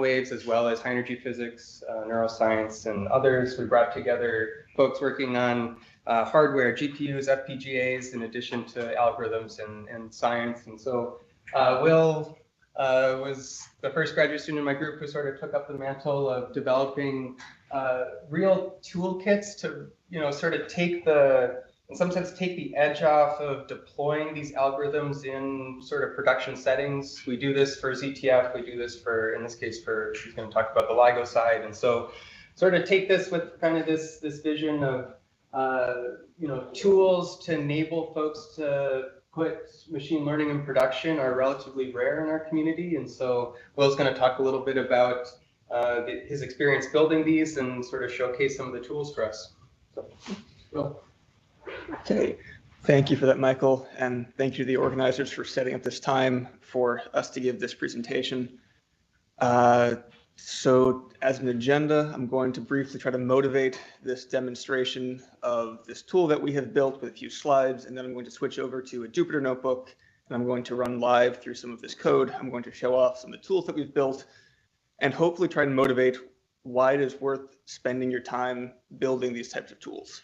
waves, as well as high energy physics, neuroscience, and others. We brought together folks working on hardware, GPUs, FPGAs, in addition to algorithms and science. And so Will was the first graduate student in my group who sort of took up the mantle of developing real toolkits to, sort of in some sense, take the edge off of deploying these algorithms in sort of production settings. We do this for ZTF, we do this for, in this case, he's going to talk about the LIGO side. And so sort of take this with kind of this vision of, tools to enable folks to put machine learning in production are relatively rare in our community. And so Will's going to talk a little bit about his experience building these and sort of showcase some of the tools for us. So, Will. Okay, thank you for that, Michael, and thank you to the organizers for setting up this time for us to give this presentation. So as an agenda, I'm going to briefly try to motivate this demonstration of this tool that we have built with a few slides, and then I'm going to switch over to a Jupyter notebook, and I'm going to run live through some of this code. I'm going to show off some of the tools that we've built, and hopefully try to motivate why it is worth spending your time building these types of tools.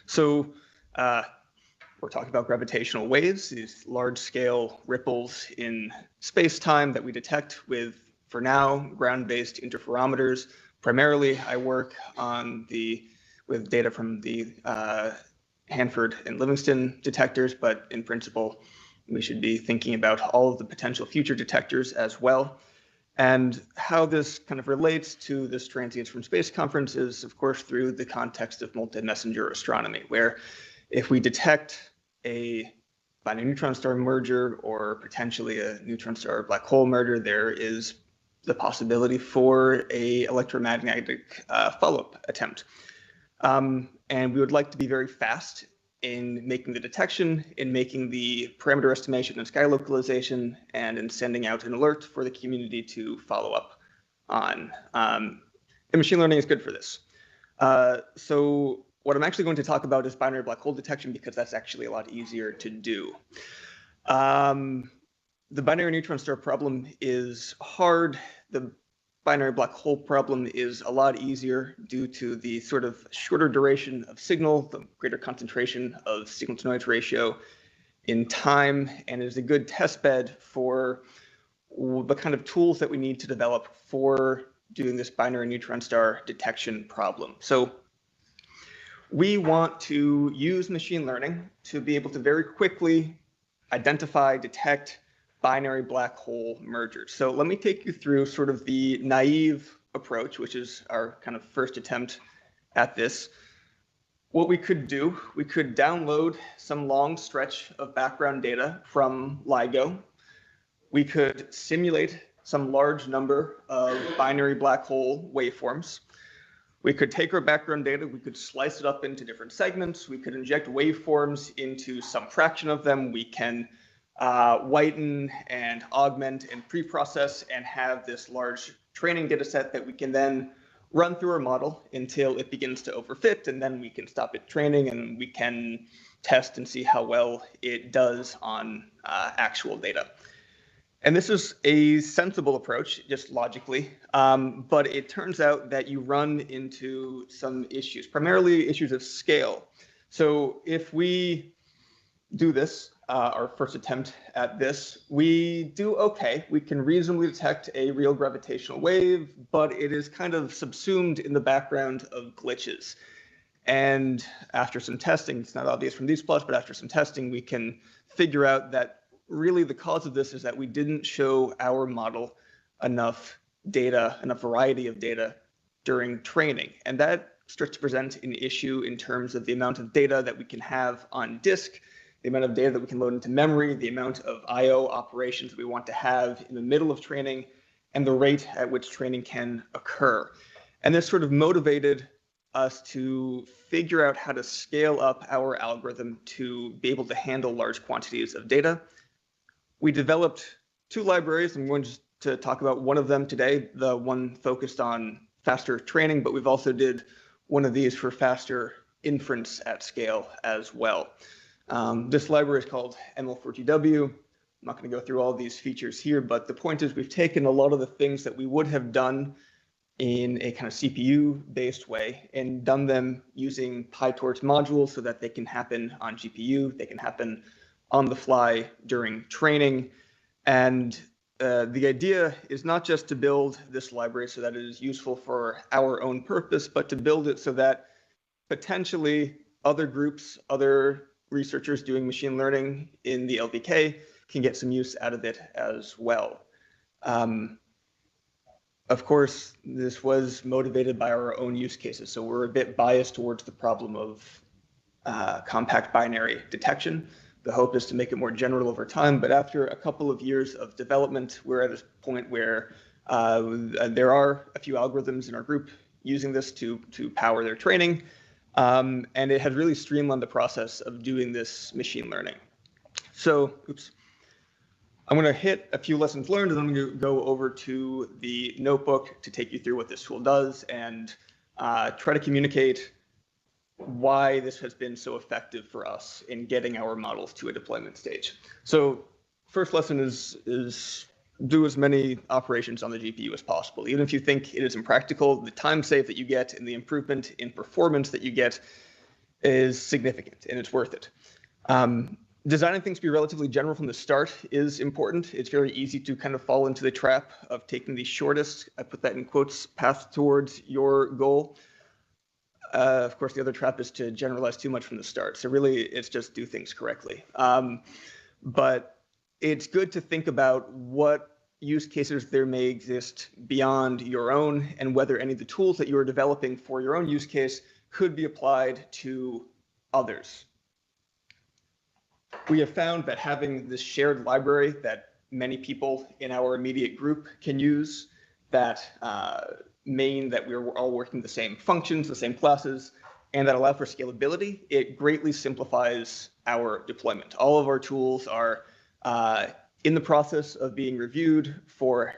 So we're talking about gravitational waves, these large-scale ripples in space-time that we detect with, for now, ground-based interferometers. Primarily, I work with data from the Hanford and Livingston detectors, but in principle, we should be thinking about all of the potential future detectors as well. And how this kind of relates to this Transients from Space conference is, of course, through the context of multi-messenger astronomy, where if we detect a binary neutron star merger or potentially a neutron star black hole merger, there is the possibility for a electromagnetic follow-up attempt. And we would like to be very fast in making the detection, in making the parameter estimation and sky localization, and in sending out an alert for the community to follow up on. And machine learning is good for this. So what I'm actually going to talk about is binary black hole detection, because that's actually a lot easier to do. The binary neutron star problem is hard. The binary black hole problem is a lot easier due to the sort of shorter duration of signal, the greater concentration of signal to noise ratio in time, and is a good test bed for the kind of tools that we need to develop for doing this binary neutron star detection problem. So we want to use machine learning to be able to very quickly identify, detect binary black hole mergers. So let me take you through sort of the naive approach, which is our kind of first attempt at this. What we could do, we could download some long stretch of background data from LIGO. We could simulate some large number of binary black hole waveforms. We could take our background data, we could slice it up into different segments, we could inject waveforms into some fraction of them, we can whiten and augment and pre-process and have this large training data set that we can then run through our model until it begins to overfit, and then we can stop it training and we can test and see how well it does on actual data. And this is a sensible approach, just logically, but it turns out that you run into some issues, primarily issues of scale. So if we do this, our first attempt at this, we do okay. We can reasonably detect a real gravitational wave, but it is kind of subsumed in the background of glitches. And after some testing, it's not obvious from these plots, but after some testing, we can figure out that really the cause of this is that we didn't show our model enough data, enough variety of data during training. And that starts to present an issue in terms of the amount of data that we can have on disk, the amount of data that we can load into memory, the amount of I/O operations we want to have in the middle of training, and the rate at which training can occur. And this sort of motivated us to figure out how to scale up our algorithm to be able to handle large quantities of data. We developed two libraries. I'm going to talk about one of them today, the one focused on faster training, but we've also did one of these for faster inference at scale as well. This library is called ML4GW. I'm not going to go through all these features here, but the point is we've taken a lot of the things that we would have done in a kind of CPU-based way and done them using PyTorch modules so that they can happen on GPU, they can happen on the fly during training. And the idea is not just to build this library so that it is useful for our own purpose, but to build it so that potentially other groups, other researchers doing machine learning in the LVK can get some use out of it as well. Of course, this was motivated by our own use cases, so we're a bit biased towards the problem of compact binary detection. The hope is to make it more general over time, but after a couple of years of development, we're at a point where there are a few algorithms in our group using this to power their training, and it has really streamlined the process of doing this machine learning. So, I'm going to hit a few lessons learned, and then I'm going to go over to the notebook to take you through what this tool does and try to communicate why this has been so effective for us in getting our models to a deployment stage. So first lesson is do as many operations on the GPU as possible. Even if you think it is impractical, the time save that you get and the improvement in performance that you get is significant, and it's worth it. Designing things to be relatively general from the start is important. It's very easy to kind of fall into the trap of taking the shortest, I put that in quotes, path towards your goal. Of course, the other trap is to generalize too much from the start. So really, it's just do things correctly. But it's good to think about what use cases there may exist beyond your own and whether any of the tools that you are developing for your own use case could be applied to others. We have found that having this shared library that many people in our immediate group can use that mean that we're all working the same functions, the same classes, and that allow for scalability, it greatly simplifies our deployment. All of our tools are in the process of being reviewed for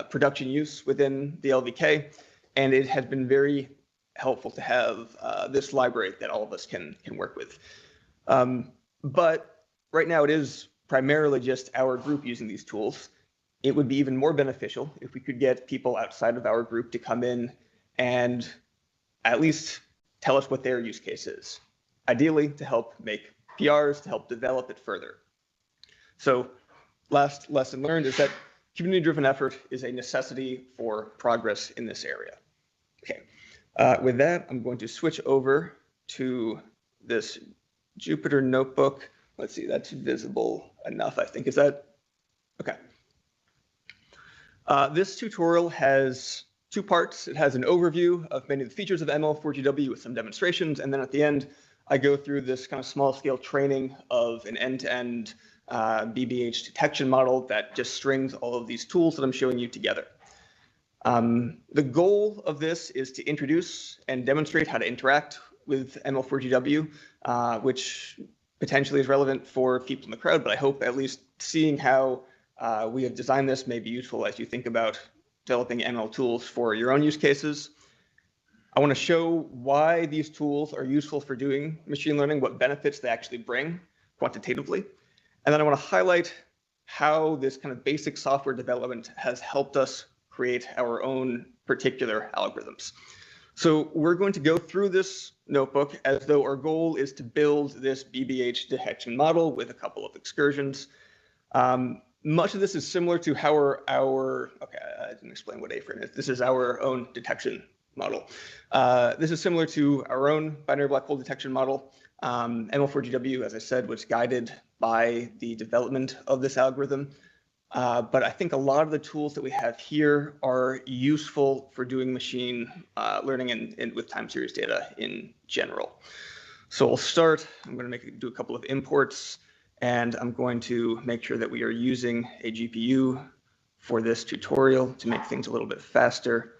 production use within the LVK, and it has been very helpful to have this library that all of us can work with. But right now it is primarily just our group using these tools. It would be even more beneficial if we could get people outside of our group to come in and at least tell us what their use case is. Ideally, to help make PRs, to help develop it further. So last lesson learned is that community-driven effort is a necessity for progress in this area. Okay, with that, I'm going to switch over to this Jupyter notebook. Let's see, that's visible enough, I think. Is that? Okay. This tutorial has two parts. It has an overview of many of the features of ML4GW with some demonstrations, and then at the end, I go through this kind of small-scale training of an end-to-end BBH detection model that just strings all of these tools that I'm showing you together. The goal of this is to introduce and demonstrate how to interact with ML4GW, which potentially is relevant for people in the crowd, but I hope at least seeing how we have designed this may be useful as you think about developing ML tools for your own use cases. I want to show why these tools are useful for doing machine learning, what benefits they actually bring quantitatively. And then I want to highlight how this kind of basic software development has helped us create our own particular algorithms. So we're going to go through this notebook as though our goal is to build this BBH detection model with a couple of excursions. Much of this is similar to how okay, I didn't explain what A-frame is. This is our own detection model. This is similar to our own binary black hole detection model. ML4GW, as I said, was guided by the development of this algorithm. But I think a lot of the tools that we have here are useful for doing machine learning and with time series data in general. So I'll start. I'm going to do a couple of imports, and I'm going to make sure that we are using a GPU for this tutorial to make things a little bit faster.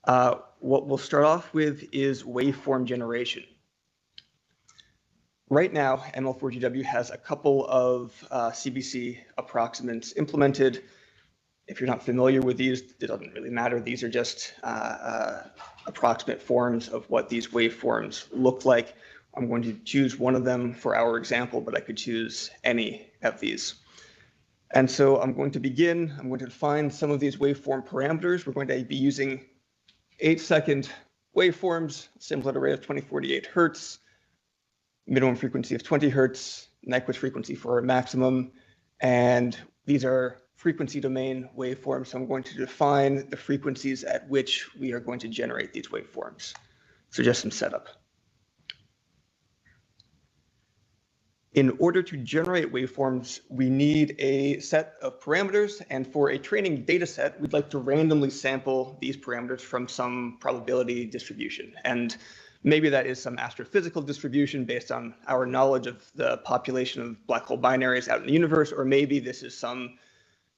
What we'll start off with is waveform generation. Right now, ML4GW has a couple of CBC approximants implemented. If you're not familiar with these, it doesn't really matter. These are just approximate forms of what these waveforms look like. I'm going to choose one of them for our example, but I could choose any of these. And so I'm going to begin. I'm going to define some of these waveform parameters. We're going to be using 8-second waveforms, symbol array of 2048 hertz, minimum frequency of 20 hertz, Nyquist frequency for our maximum. And these are frequency domain waveforms. So I'm going to define the frequencies at which we are going to generate these waveforms. So just some setup. In order to generate waveforms, we need a set of parameters. And for a training data set, we'd like to randomly sample these parameters from some probability distribution. And maybe that is some astrophysical distribution based on our knowledge of the population of black hole binaries out in the universe, or maybe this is some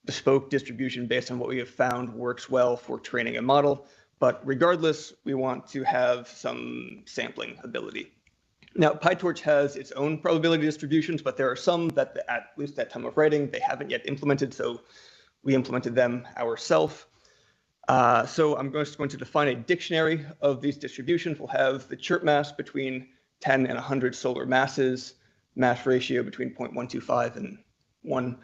bespoke distribution based on what we have found works well for training a model. But regardless, we want to have some sampling ability. Now, PyTorch has its own probability distributions, but there are some that, at least at time of writing, they haven't yet implemented, so we implemented them ourselves. So I'm just going to define a dictionary of these distributions. We'll have the chirp mass between 10 and 100 solar masses, mass ratio between 0.125 and 1,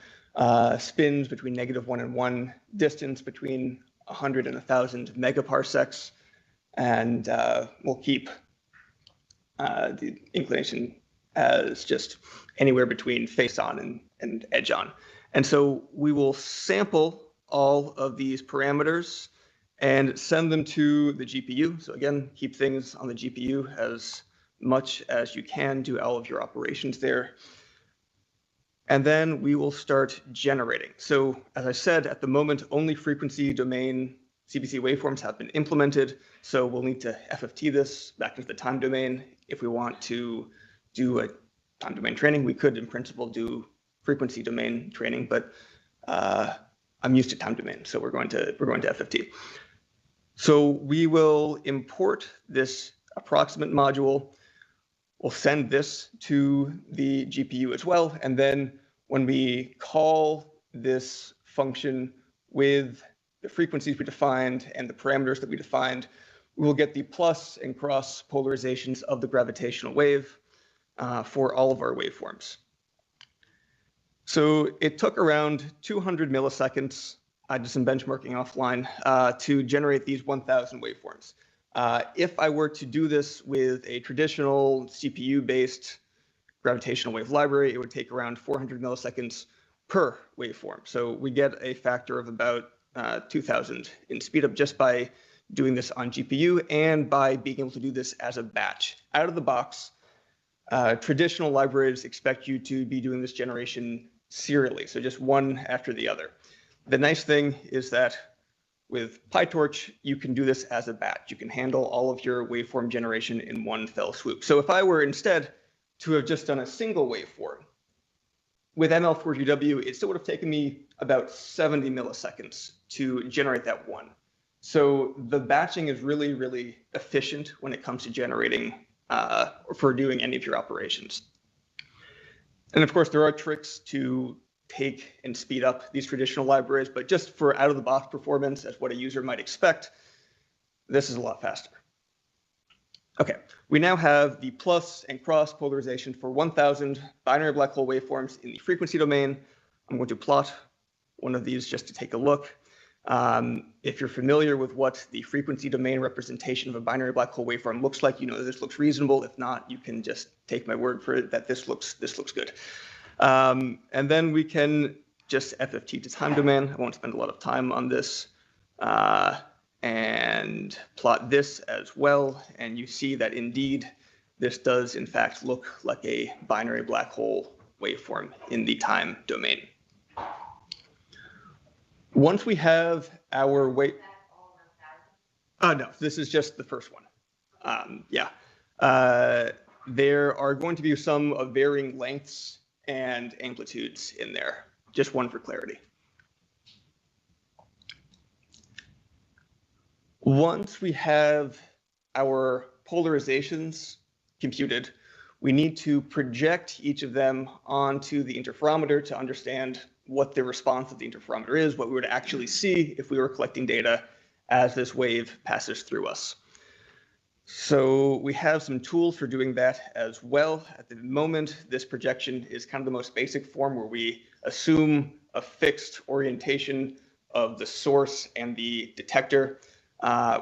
spins between -1 and 1, distance between 100 and 1,000 megaparsecs, and we'll keep the inclination as just anywhere between face on and edge on. And so we will sample all of these parameters and send them to the GPU. So again, keep things on the GPU as much as you can, do all of your operations there. And then we will start generating. So as I said, at the moment, only frequency domain CBC waveforms have been implemented. So we'll need to FFT this back into the time domain. If we want to do a time domain training, we could in principle do frequency domain training, but I'm used to time domain, so we're going to FFT. So we will import this approximate module. We'll send this to the GPU as well, and then when we call this function with the frequencies we defined and the parameters that we defined, we will get the plus and cross polarizations of the gravitational wave for all of our waveforms. So it took around 200 milliseconds, I did some benchmarking offline, to generate these 1,000 waveforms. If I were to do this with a traditional CPU-based gravitational wave library, it would take around 400 milliseconds per waveform. So we get a factor of about 2,000 in speedup just by doing this on GPU and by being able to do this as a batch. Out of the box, traditional libraries expect you to be doing this generation serially, so just one after the other. The nice thing is that with PyTorch, you can do this as a batch. You can handle all of your waveform generation in one fell swoop. So if I were instead to have just done a single waveform, with ML4GW, it still would have taken me about 70 milliseconds to generate that one. So the batching is really, really efficient when it comes to generating or for doing any of your operations. And of course, there are tricks to take and speed up these traditional libraries, but just for out-of-the-box performance, as what a user might expect, this is a lot faster. Okay, we now have the plus and cross polarization for 1,000 binary black hole waveforms in the frequency domain. I'm going to plot one of these just to take a look. If you're familiar with what the frequency domain representation of a binary black hole waveform looks like, you know this looks reasonable. If not, you can just take my word for it that this looks good. And then we can just FFT to time domain. I won't spend a lot of time on this. And plot this as well. And you see that indeed, this does in fact look like a binary black hole waveform in the time domain. Once we have our no, this is just the first one. There are going to be some of varying lengths and amplitudes in there, just one for clarity. Once we have our polarizations computed, we need to project each of them onto the interferometer to understand what the response of the interferometer is, what we would actually see if we were collecting data as this wave passes through us. So we have some tools for doing that as well. At the moment, this projection is kind of the most basic form where we assume a fixed orientation of the source and the detector,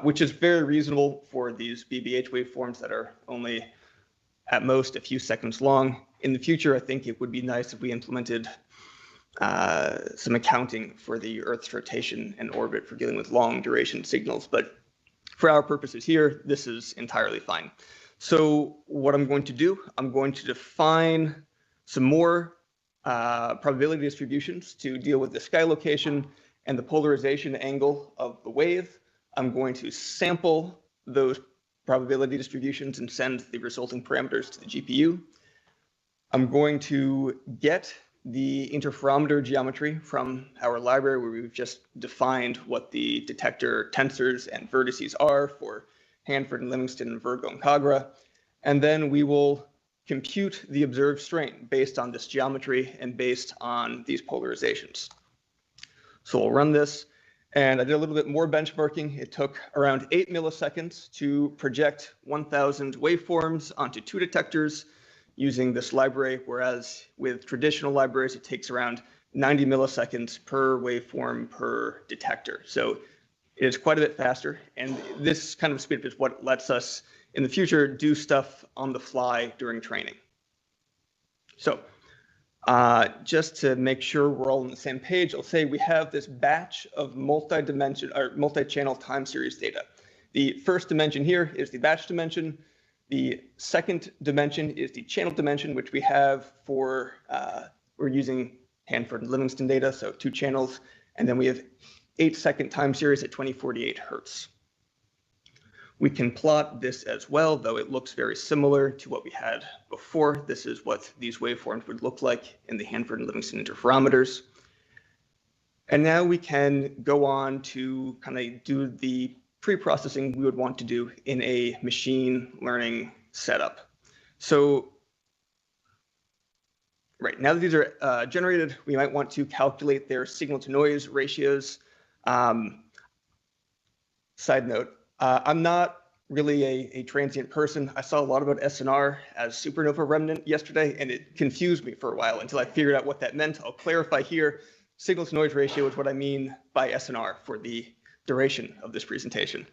which is very reasonable for these BBH waveforms that are only at most a few seconds long. In the future, I think it would be nice if we implemented some accounting for the Earth's rotation and orbit for dealing with long duration signals. But for our purposes here, this is entirely fine. So what I'm going to do, I'm going to define some more probability distributions to deal with the sky location and the polarization angle of the wave. I'm going to sample those probability distributions and send the resulting parameters to the GPU. I'm going to get the interferometer geometry from our library where we've just defined what the detector tensors and vertices are for Hanford and Livingston and Virgo and Kagra. And then we will compute the observed strain based on this geometry and based on these polarizations. So we'll run this. And I did a little bit more benchmarking. It took around 8 milliseconds to project 1,000 waveforms onto 2 detectors using this library, whereas with traditional libraries, it takes around 90 milliseconds per waveform per detector. So it is quite a bit faster. And this kind of speed up is what lets us in the future do stuff on the fly during training. So just to make sure we're all on the same page, I'll say we have this batch of multi-channel time series data. The first dimension here is the batch dimension. The second dimension is the channel dimension, which we have for, we're using Hanford and Livingston data, so 2 channels. And then we have 8-second time series at 2048 Hertz. We can plot this as well, though it looks very similar to what we had before. This is what these waveforms would look like in the Hanford and Livingston interferometers. And now we can go on to kind of do the pre-processing we would want to do in a machine learning setup. So, right, now that these are generated, we might want to calculate their signal to noise ratios. Side note, I'm not really a transient person. I saw a lot about SNR as supernova remnant yesterday, and it confused me for a while until I figured out what that meant. I'll clarify here. Signal to noise ratio is what I mean by SNR for the duration of this presentation.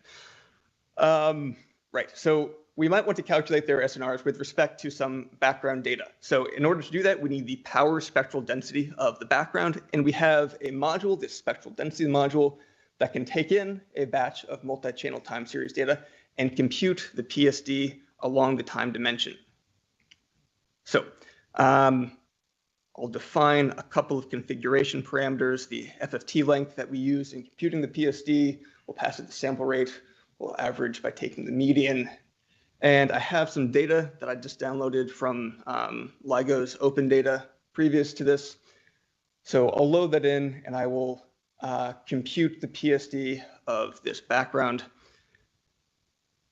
Right, so we might want to calculate their SNRs with respect to some background data. So in order to do that, we need the power spectral density of the background, and we have a module, this spectral density module, that can take in a batch of multi-channel time series data and compute the PSD along the time dimension. So I'll define a couple of configuration parameters, the FFT length that we use in computing the PSD. We'll pass it the sample rate. We'll average by taking the median. And I have some data that I just downloaded from LIGO's open data previous to this. So I'll load that in and I will compute the PSD of this background.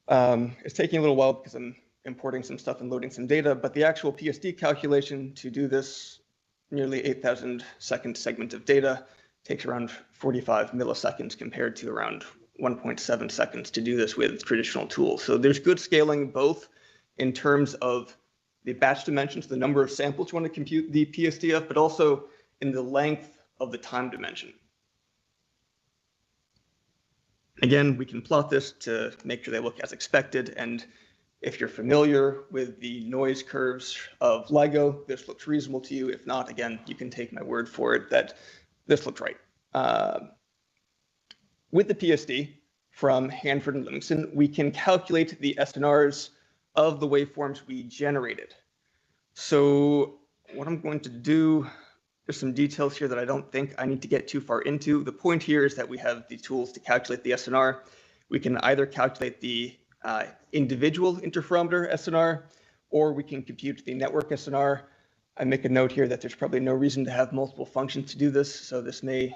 It's taking a little while because I'm importing some stuff and loading some data, but the actual PSD calculation to do this nearly 8,000 second segment of data takes around 45 milliseconds compared to around 1.7 seconds to do this with traditional tools. So there's good scaling both in terms of the batch dimensions, the number of samples you want to compute the PSD of, but also in the length of the time dimension. Again, we can plot this to make sure they look as expected. And if you're familiar with the noise curves of LIGO, this looks reasonable to you. If not, again, you can take my word for it that this looks right. With the PSD from Hanford and Livingston, we can calculate the SNRs of the waveforms we generated. So what I'm going to do, there's some details here that I don't think I need to get too far into. The point here is that we have the tools to calculate the SNR. We can either calculate the individual interferometer SNR, or we can compute the network SNR. I make a note here that there's probably no reason to have multiple functions to do this. So this may,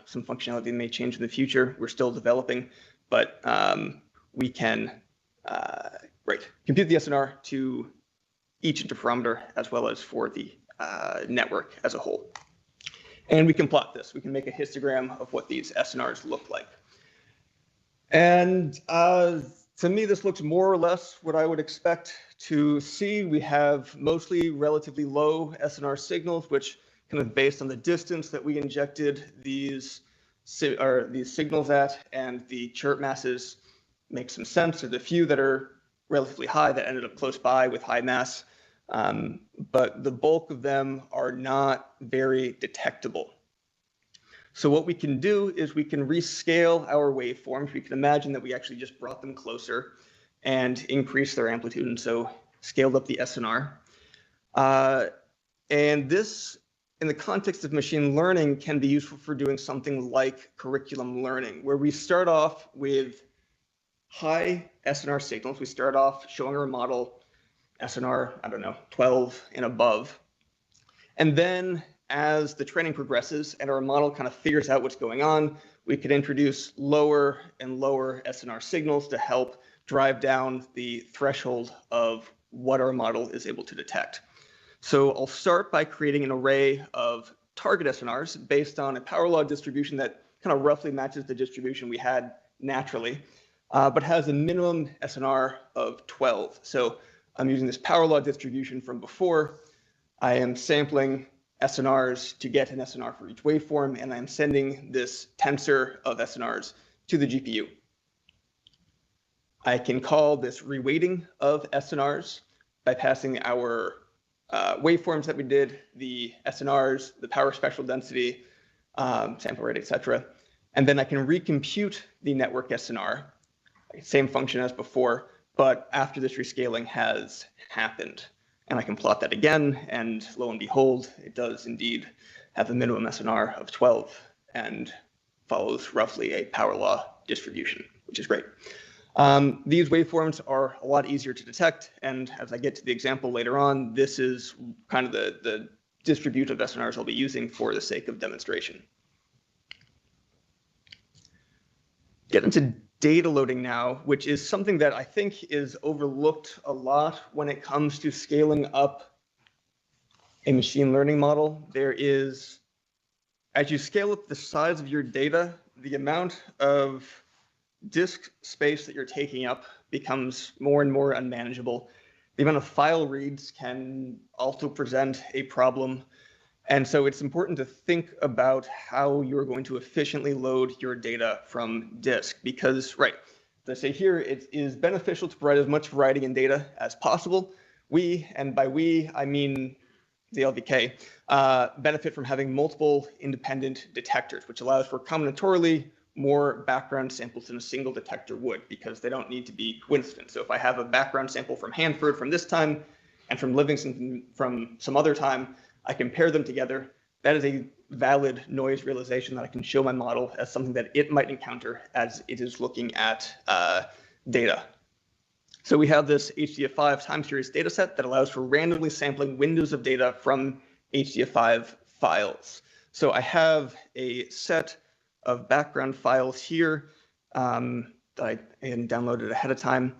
some functionality may change in the future. We're still developing, but we can compute the SNR to each interferometer as well as for the network as a whole. And we can plot this. We can make a histogram of what these SNRs look like. And to me, this looks more or less what I would expect to see. We have mostly relatively low SNR signals, which kind of based on the distance that we injected these signals at, and the chirp masses make some sense. There's a few that are relatively high that ended up close by with high mass, but the bulk of them are not very detectable. So what we can do is we can rescale our waveforms. We can imagine that we actually just brought them closer and increased their amplitude, and so scaled up the SNR. And this, in the context of machine learning, can be useful for doing something like curriculum learning, where we start off with high SNR signals. We start off showing our model SNR, I don't know, 12 and above. And then as the training progresses and our model kind of figures out what's going on, we could introduce lower and lower SNR signals to help drive down the threshold of what our model is able to detect. So I'll start by creating an array of target SNRs based on a power law distribution that kind of roughly matches the distribution we had naturally, but has a minimum SNR of 12. So I'm using this power law distribution from before. I am sampling SNRs to get an SNR for each waveform, and I'm sending this tensor of SNRs to the GPU. I can call this reweighting of SNRs by passing our waveforms that we did, the SNRs, the power spectral density, sample rate, etc. And then I can recompute the network SNR, same function as before, but after this rescaling has happened. And I can plot that again, and lo and behold, it does indeed have a minimum SNR of 12 and follows roughly a power law distribution, which is great. These waveforms are a lot easier to detect, and as I get to the example later on, this is kind of the distributive SNRs I'll be using for the sake of demonstration. Get into data loading now, which is something that I think is overlooked a lot when it comes to scaling up a machine learning model. There is, as you scale up the size of your data, the amount of disk space that you're taking up becomes more and more unmanageable. The amount of file reads can also present a problem. And so it's important to think about how you're going to efficiently load your data from disk, because, right, as I say here, it is beneficial to provide as much variety in data as possible. We, and by we, I mean the LVK, benefit from having multiple independent detectors, which allows for combinatorially more background samples than a single detector would, because they don't need to be coincident. So if I have a background sample from Hanford from this time and from Livingston from some other time, I can pair them together. That is a valid noise realization that I can show my model as something that it might encounter as it is looking at data. So we have this HDF5 time series data set that allows for randomly sampling windows of data from HDF5 files. So I have a set of background files here that I downloaded ahead of time.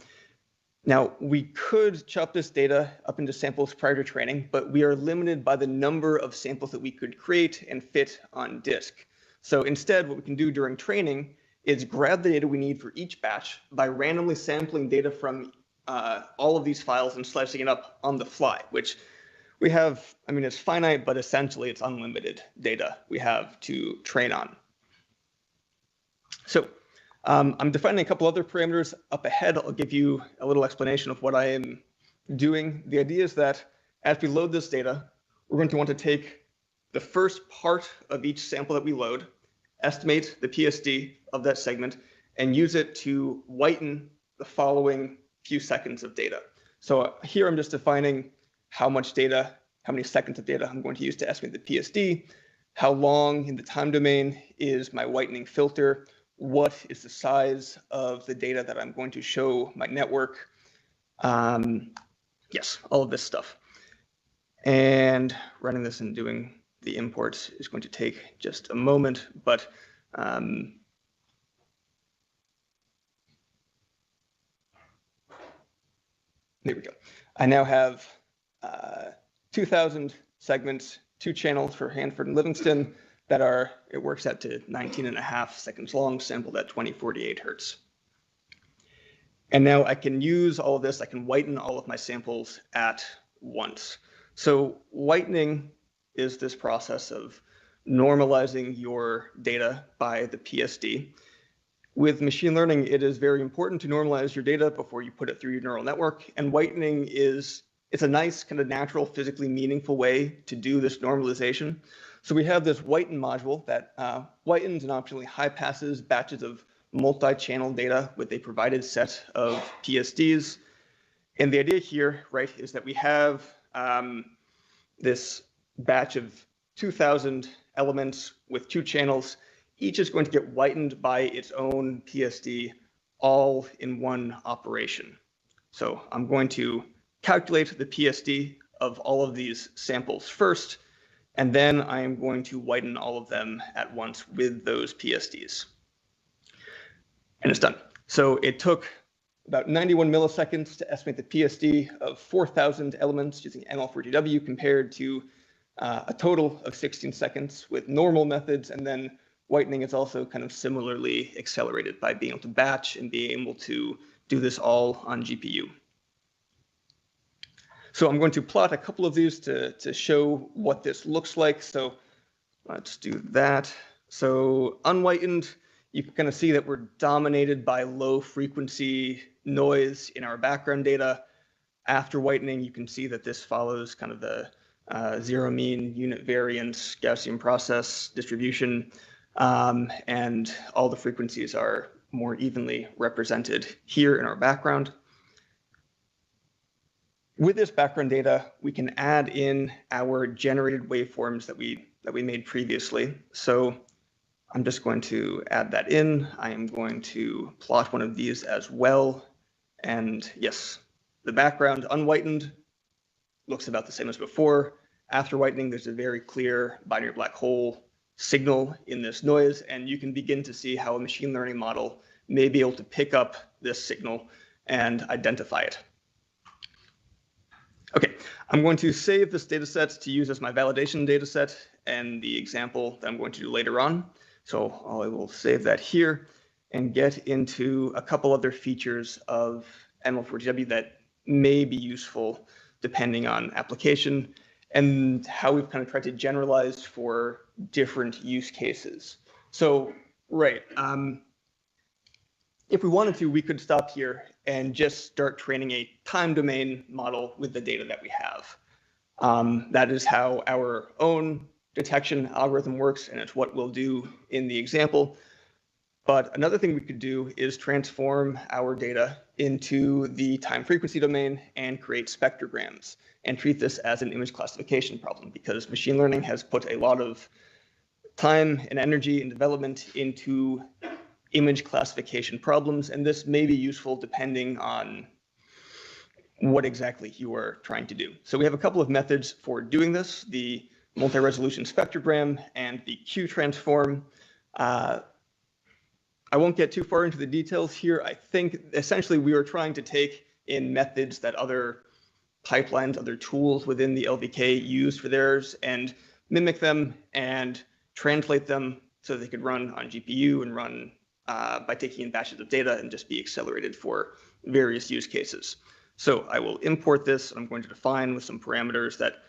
Now, we could chop this data up into samples prior to training, but we are limited by the number of samples that we could create and fit on disk. So instead, what we can do during training is grab the data we need for each batch by randomly sampling data from all of these files and slicing it up on the fly, which we have, I mean, it's finite, but essentially it's unlimited data we have to train on. So I'm defining a couple other parameters up ahead. I'll give you a little explanation of what I am doing. The idea is that as we load this data, we're going to want to take the first part of each sample that we load, estimate the PSD of that segment, and use it to whiten the following few seconds of data. So here I'm just defining how much data, how many seconds of data I'm going to use to estimate the PSD, how long in the time domain is my whitening filter, what is the size of the data that I'm going to show my network. Yes, all of this stuff. And running this and doing the imports is going to take just a moment, but there we go. I now have 2,000 segments, 2 channels for Hanford and Livingston that are, it works out to 19.5 seconds long, sampled at 2048 hertz. And now I can use all of this, I can whiten all of my samples at once. So whitening is this process of normalizing your data by the PSD. With machine learning, it is very important to normalize your data before you put it through your neural network. And whitening it's a nice kind of natural, physically meaningful way to do this normalization. So we have this whiten module that whitens and optionally high passes batches of multi-channel data with a provided set of PSDs. And the idea here, right, is that we have this batch of 2,000 elements with 2 channels. Each is going to get whitened by its own PSD all in one operation. So I'm going to calculate the PSD of all of these samples first, and then I am going to whiten all of them at once with those PSDs. And it's done. So it took about 91 milliseconds to estimate the PSD of 4,000 elements using ML4GW compared to a total of 16 seconds with normal methods. And then whitening is also kind of similarly accelerated by being able to batch and being able to do this all on GPU. So I'm going to plot a couple of these to show what this looks like. So let's do that. So unwhitened, you can kind of see that we're dominated by low frequency noise in our background data. After whitening, you can see that this follows kind of the zero mean unit variance Gaussian process distribution, and all the frequencies are more evenly represented here in our background. With this background data, we can add in our generated waveforms that we made previously. So I'm just going to add that in. I am going to plot one of these as well. And yes, the background unwhitened looks about the same as before. After whitening, there's a very clear binary black hole signal in this noise, and you can begin to see how a machine learning model may be able to pick up this signal and identify it. Okay, I'm going to save this data set to use as my validation data set and the example that I'm going to do later on. So I will save that here and get into a couple other features of ML4GW that may be useful depending on application and how we've kind of tried to generalize for different use cases. So, right, if we wanted to, we could stop here and just start training a time domain model with the data that we have. That is how our own detection algorithm works, and it's what we'll do in the example. But another thing we could do is transform our data into the time frequency domain and create spectrograms and treat this as an image classification problem, because machine learning has put a lot of time and energy and development into image classification problems, and this may be useful depending on what exactly you are trying to do. So we have a couple of methods for doing this, the multi-resolution spectrogram and the Q-transform. I won't get too far into the details here. I think essentially we are trying to take in methods that other pipelines, other tools within the LVK use for theirs and mimic them and translate them so they could run on GPU and run by taking in batches of data and just be accelerated for various use cases. So I will import this. I'm going to define with some parameters that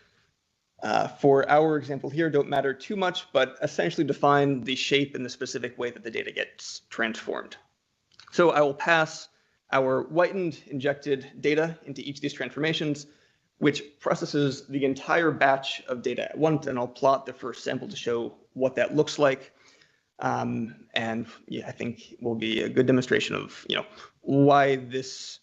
for our example here don't matter too much, but essentially define the shape in the specific way that the data gets transformed. So I will pass our whitened injected data into each of these transformations, which processes the entire batch of data at once, and I'll plot the first sample to show what that looks like. And yeah, I think it will be a good demonstration of why this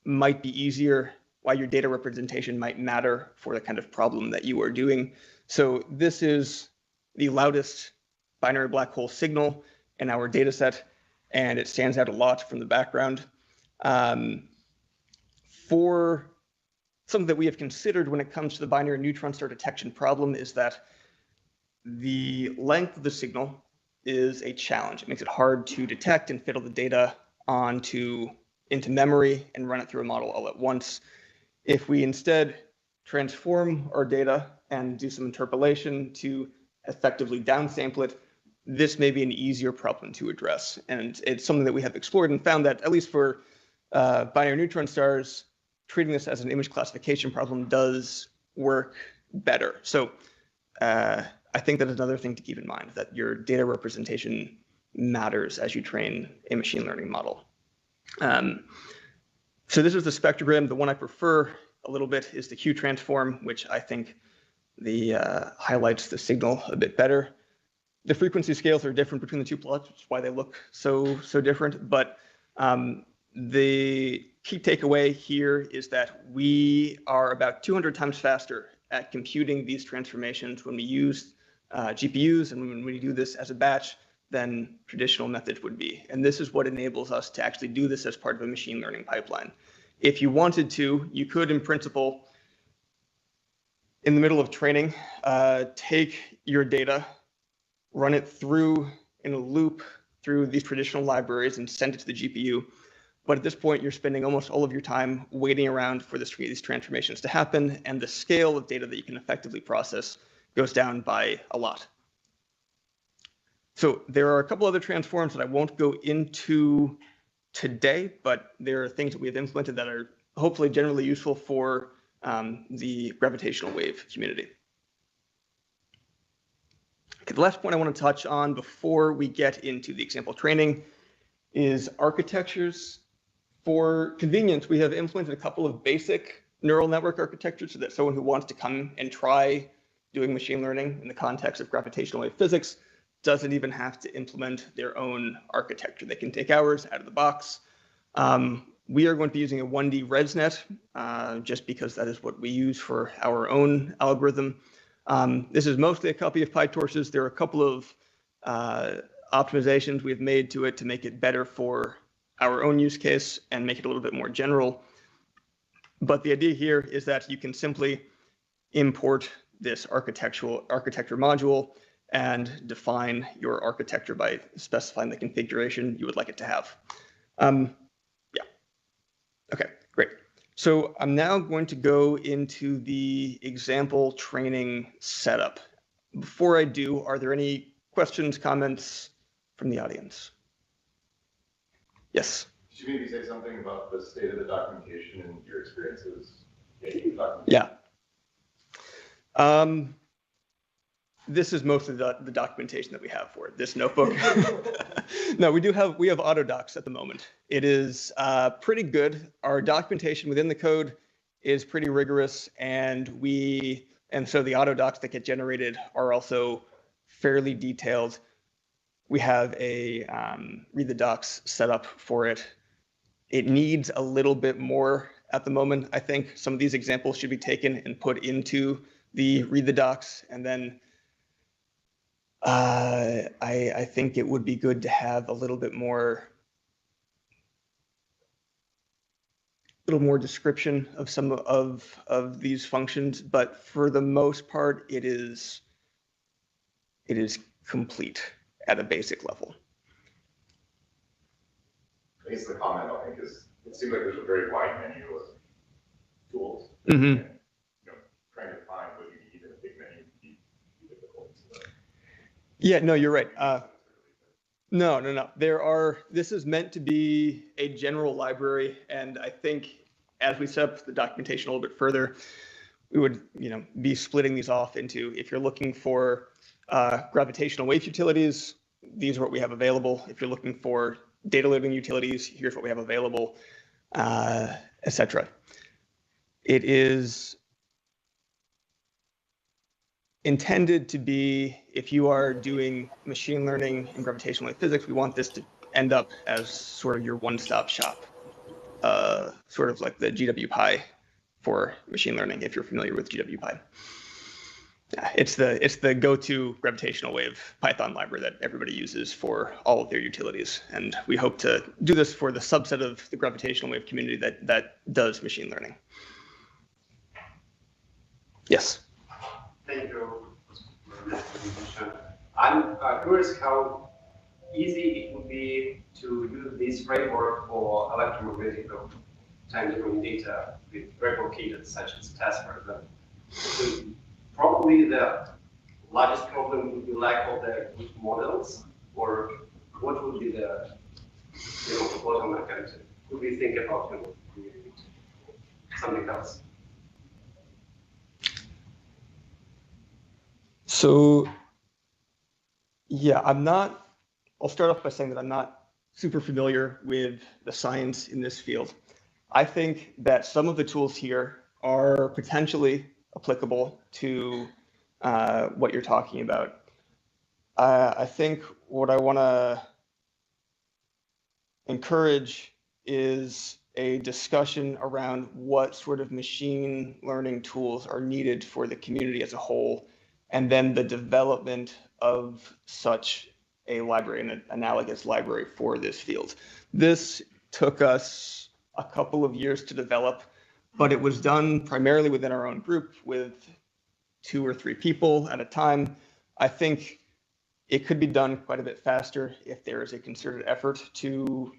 might be easier, why your data representation might matter for the kind of problem that you are doing. So this is the loudest binary black hole signal in our data set, and it stands out a lot from the background. For something that we have considered when it comes to the binary neutron star detection problem is that the length of the signal is a challenge. It makes it hard to detect and fit all the data into memory and run it through a model all at once. If we instead transform our data and do some interpolation to effectively downsample it, this may be an easier problem to address. And it's something that we have explored and found that, at least for binary neutron stars, treating this as an image classification problem does work better. So I think that is another thing to keep in mind, that your data representation matters as you train a machine learning model. So this is the spectrogram. The one I prefer a little bit is the Q transform, which I think highlights the signal a bit better. The frequency scales are different between the two plots, which is why they look so different. But the key takeaway here is that we are about 200 times faster at computing these transformations when we use GPUs and when we do this as a batch than traditional methods would be. And this is what enables us to actually do this as part of a machine learning pipeline. If you wanted to, you could, in principle, in the middle of training, take your data, run it through in a loop through these traditional libraries and send it to the GPU. But at this point, you're spending almost all of your time waiting around for these transformations to happen, and the scale of data that you can effectively process goes down by a lot. So there are a couple other transforms that I won't go into today, but there are things that we have implemented that are hopefully generally useful for the gravitational wave community. Okay, the last point I want to touch on before we get into the example training is architectures. For convenience, we have implemented a couple of basic neural network architectures so that someone who wants to come and try doing machine learning in the context of gravitational wave physics doesn't even have to implement their own architecture. They can take ours out of the box. We are going to be using a 1D ResNet just because that is what we use for our own algorithm. This is mostly a copy of PyTorch's. There are a couple of optimizations we've made to it to make it better for our own use case and make it a little bit more general. But the idea here is that you can simply import this architecture module and define your architecture by specifying the configuration you would like it to have. Yeah. Okay, great. So I'm now going to go into the example training setup. Before I do, are there any questions, comments from the audience? Yes. Could you maybe say something about the state of the documentation and your experiences? Yeah. This is most of the documentation that we have for it, this notebook. No, we have autodocs at the moment. It is pretty good. Our documentation within the code is pretty rigorous, and so the autodocs that get generated are also fairly detailed. We have a read the docs set up for it. It needs a little bit more at the moment. I think some of these examples should be taken and put into the read the docs, and then I think it would be good to have a little more description of some of these functions, but for the most part, it is complete at a basic level. I guess the comment I think is it seems like there's a very wide menu of tools. Mm-hmm. And, trying to find what you need in a big menu would be difficult. So. Yeah, no, you're right. No. This is meant to be a general library, and I think as we set up the documentation a little bit further, we would, be splitting these off into, if you're looking for gravitational wave utilities, these are what we have available. If you're looking for data loading utilities, here's what we have available, etc. It is intended to be, if you are doing machine learning and gravitational wave physics, we want this to end up as sort of your one-stop shop, sort of like the GWPy for machine learning, if you're familiar with GWPy. It's the go-to gravitational wave Python library that everybody uses for all of their utilities, and we hope to do this for the subset of the gravitational wave community that does machine learning. Yes. Thank you for this presentation. I'm curious how easy it would be to use this framework for electromagnetic time domain data with replicated such as TESS, for example. So probably the largest problem would be lack of the good models, or what would be the bottleneck? And could we think about something else? So yeah, I'll start off by saying that I'm not super familiar with the science in this field. I think that some of the tools here are potentially applicable to what you're talking about. I think what I want to encourage is a discussion around what sort of machine learning tools are needed for the community as a whole, and then the development of such a library, an analogous library for this field. This took us a couple of years to develop, but it was done primarily within our own group with 2 or 3 people at a time. I think it could be done quite a bit faster if there is a concerted effort to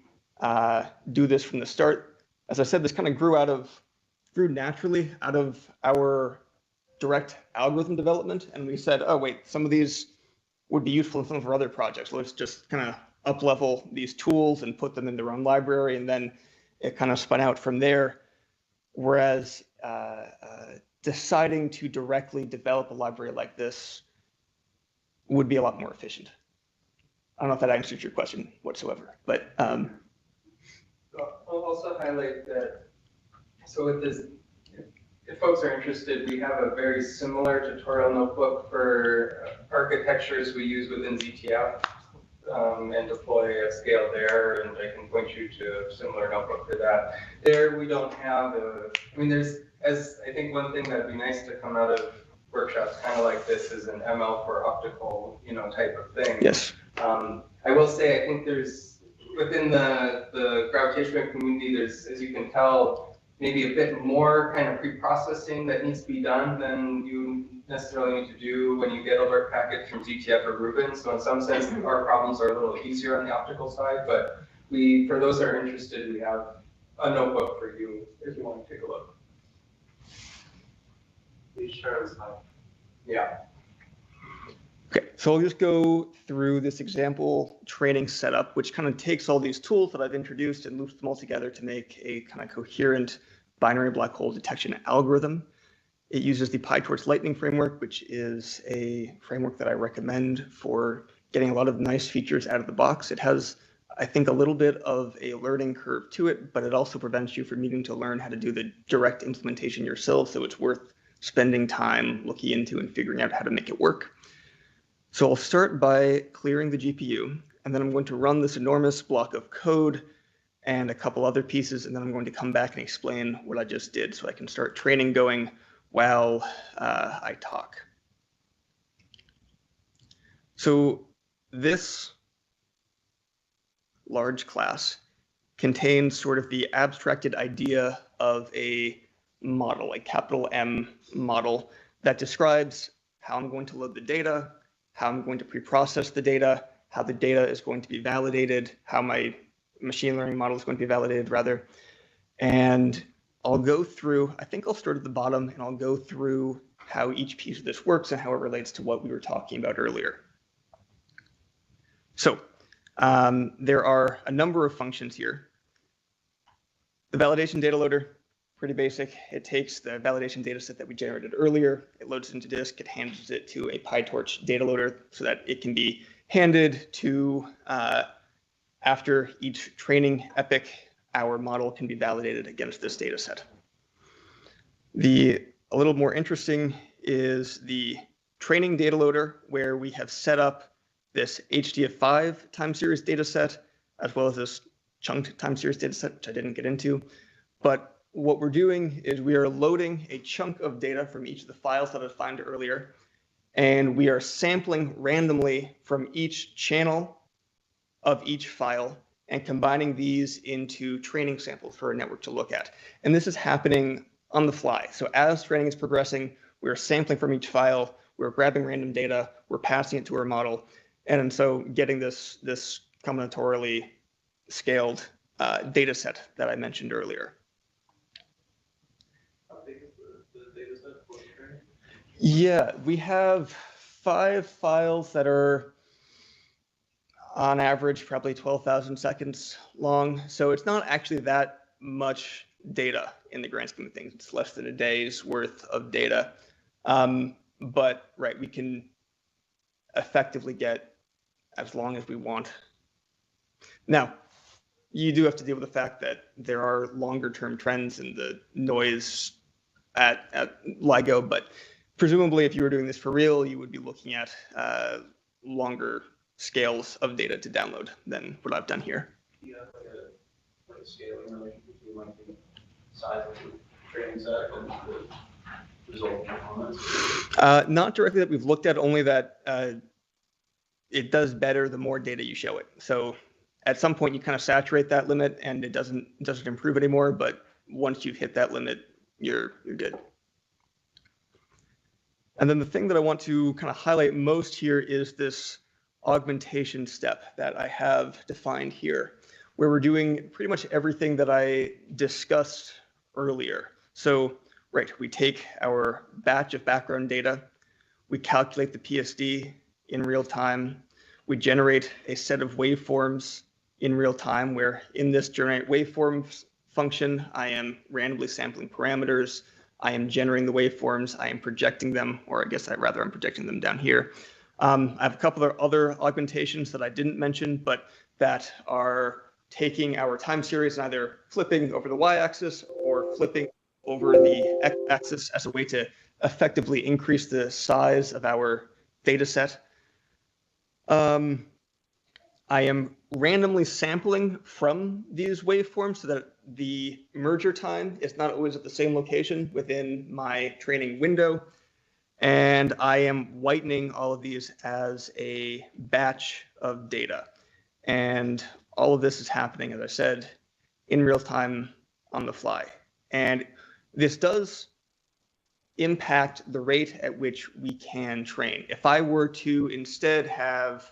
do this from the start. As I said, this kind of grew naturally out of our direct algorithm development, and we said, oh wait, some of these would be useful in some of our other projects. Let's just kind of up-level these tools and put them in their own library, and then it kind of spun out from there. Whereas deciding to directly develop a library like this would be a lot more efficient. I don't know if that answers your question whatsoever, but I'll also highlight that, so with this, if folks are interested, we have a very similar tutorial notebook for architectures we use within ZTF and deploy at scale there, and I can point you to a similar notebook for that. There we don't have I think one thing that'd be nice to come out of workshops kind of like this is an ML for optical, type of thing. yes. I will say, I think there's, within the gravitational community, there's, as you can tell, maybe a bit more kind of pre-processing that needs to be done than you necessarily need to do when you get a alert packet from ZTF or Rubin. So in some sense, our problems are a little easier on the optical side, but for those that are interested, we have a notebook for you if you want to take a look. Please share the slide. Yeah. Okay, so I'll just go through this example training setup, which kind of takes all these tools that I've introduced and loops them all together to make a kind of coherent binary black hole detection algorithm. It uses the PyTorch Lightning framework, which is a framework that I recommend for getting a lot of nice features out of the box. It has, I think, a little bit of a learning curve to it, but it also prevents you from needing to learn how to do the direct implementation yourself, so it's worth spending time looking into and figuring out how to make it work. So I'll start by clearing the GPU, and then I'm going to run this enormous block of code and a couple other pieces, and then I'm going to come back and explain what I just did so I can start training going while I talk. So this large class contains sort of the abstracted idea of a model, a capital M model that describes how I'm going to load the data, how I'm going to pre-process the data, how the data is going to be validated, how my machine learning model is going to be validated, rather. And I'll go through, I think I'll start at the bottom, and I'll go through how each piece of this works and how it relates to what we were talking about earlier. So there are a number of functions here. The validation data loader, pretty basic. It takes the validation data set that we generated earlier, it loads it into disk, it hands it to a PyTorch data loader so that it can be handed to, after each training epoch, our model can be validated against this data set. A little more interesting is the training data loader, where we have set up this HDF5 time series data set, as well as this chunked time series data set, which I didn't get into. But what we're doing is we are loading a chunk of data from each of the files that I defined earlier, and we are sampling randomly from each channel of each file and combining these into training samples for a network to look at. And this is happening on the fly. So as training is progressing, we're sampling from each file, we're grabbing random data, we're passing it to our model, and so getting this combinatorially scaled data set that I mentioned earlier. Yeah, we have 5 files that are on average probably 12,000 seconds long. So it's not actually that much data in the grand scheme of things. It's less than a day's worth of data. But right, we can effectively get as long as we want. Now, you do have to deal with the fact that there are longer term trends in the noise at LIGO, but presumably if you were doing this for real, you would be looking at longer scales of data to download than what I've done here. You have like a scaling relation between like the size of the training set and the result performance? Not directly that we've looked at, only that it does better the more data you show it. So at some point you kind of saturate that limit and it doesn't improve anymore, but once you've hit that limit, you're good. And then the thing that I want to kind of highlight most here is this augmentation step that I have defined here, where we're doing pretty much everything that I discussed earlier. So, right, we take our batch of background data, we calculate the PSD in real time, we generate a set of waveforms in real time, where in this generate waveforms function, I am randomly sampling parameters, I am generating the waveforms, I am projecting them, or I guess I'm projecting them down here. I have a couple of other augmentations that I didn't mention, but that are taking our time series and either flipping over the y-axis or flipping over the x-axis as a way to effectively increase the size of our data set. I am randomly sampling from these waveforms so that the merger time is not always at the same location within my training window. And I am whitening all of these as a batch of data. And all of this is happening, as I said, in real time on the fly. And this does impact the rate at which we can train. If I were to instead have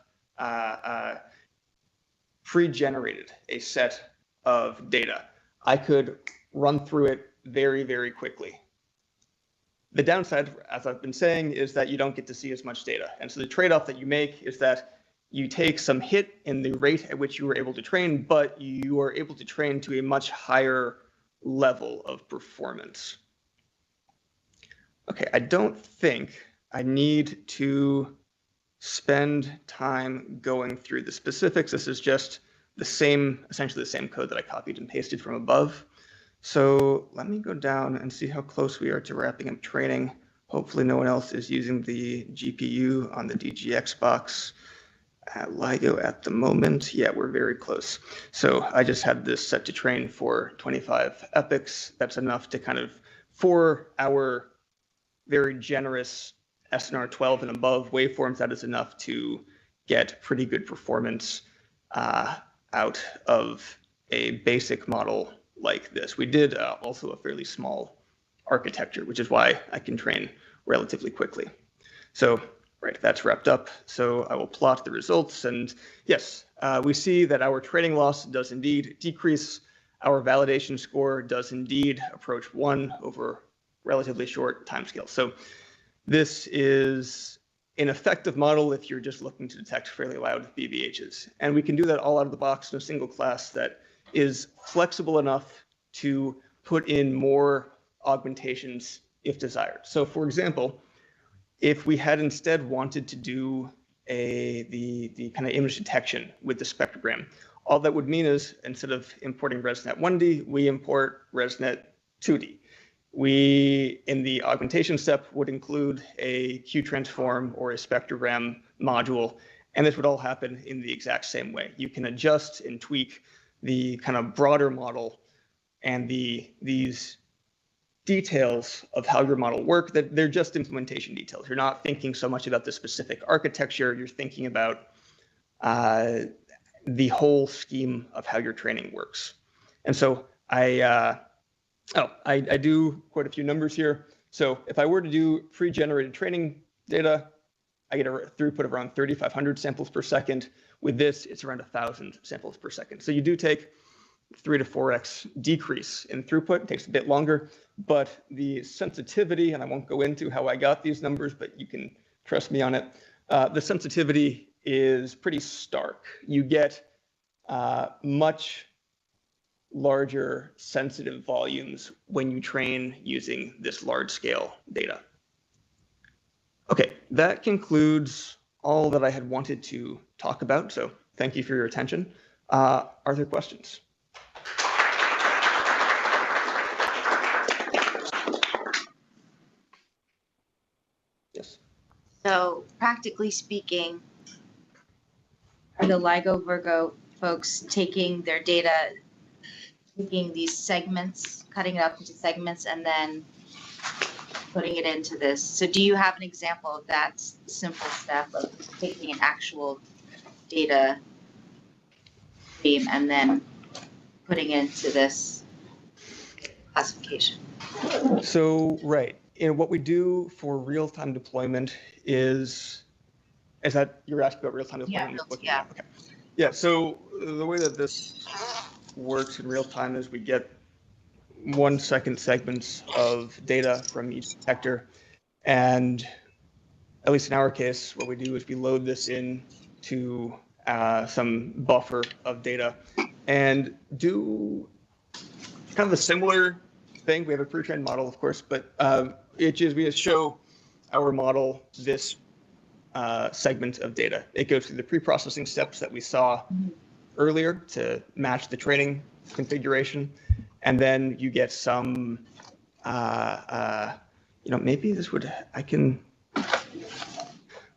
pre-generated a set of data, I could run through it very, very quickly. The downside, as I've been saying, is that you don't get to see as much data. And so the trade-off that you make is that you take some hit in the rate at which you were able to train, but you are able to train to a much higher level of performance. Okay, I don't think I need to spend time going through the specifics. This is just the same, essentially the same code that I copied and pasted from above. So let me go down and see how close we are to wrapping up training. Hopefully no one else is using the GPU on the DGX box at LIGO at the moment. Yeah, we're very close. So I just had this set to train for 25 epochs. That's enough to kind of, for our very generous SNR 12 and above waveforms, that is enough to get pretty good performance out of a basic model like this. We did also a fairly small architecture, which is why I can train relatively quickly. So, right, that's wrapped up. So I will plot the results. And yes, we see that our training loss does indeed decrease. Our validation score does indeed approach 1 over relatively short timescale. So this is an effective model if you're just looking to detect fairly loud BVHs. And we can do that all out of the box in a single class that is flexible enough to put in more augmentations if desired. So for example, if we had instead wanted to do the kind of image detection with the spectrogram, all that would mean is instead of importing ResNet 1D, we import ResNet 2D. We, in the augmentation step, would include a Q-transform or a spectrogram module, and this would all happen in the exact same way. You can adjust and tweak the kind of broader model and these details of how your model work, that they're just implementation details. You're not thinking so much about the specific architecture, you're thinking about the whole scheme of how your training works. And so I do quite a few numbers here. So if I were to do pre-generated training data, I get a throughput of around 3,500 samples per second. With this, it's around 1,000 samples per second. So you do take 3 to 4x decrease in throughput. It takes a bit longer, but the sensitivity, and I won't go into how I got these numbers, but you can trust me on it. The sensitivity is pretty stark. You get much larger sensitive volumes when you train using this large scale data. Okay, that concludes all that I had wanted to talk about. So thank you for your attention. Are there questions? Yes. So practically speaking, are the LIGO Virgo folks taking their data, taking these segments, cutting it up into segments, and then putting it into this? So do you have an example of that simple step of taking an actual data stream and then putting it into this classification? So, right. And what we do for real-time deployment is that you're asking about real-time deployment? Yeah. Okay. Yeah, so the way that this works in real time is we get 1 second segments of data from each detector. And at least in our case, what we do is we load this in to some buffer of data and do kind of a similar thing. We have a pre-trained model, of course, but we just show our model this segment of data. It goes through the pre-processing steps that we saw earlier to match the training configuration. And then you get some, maybe this would,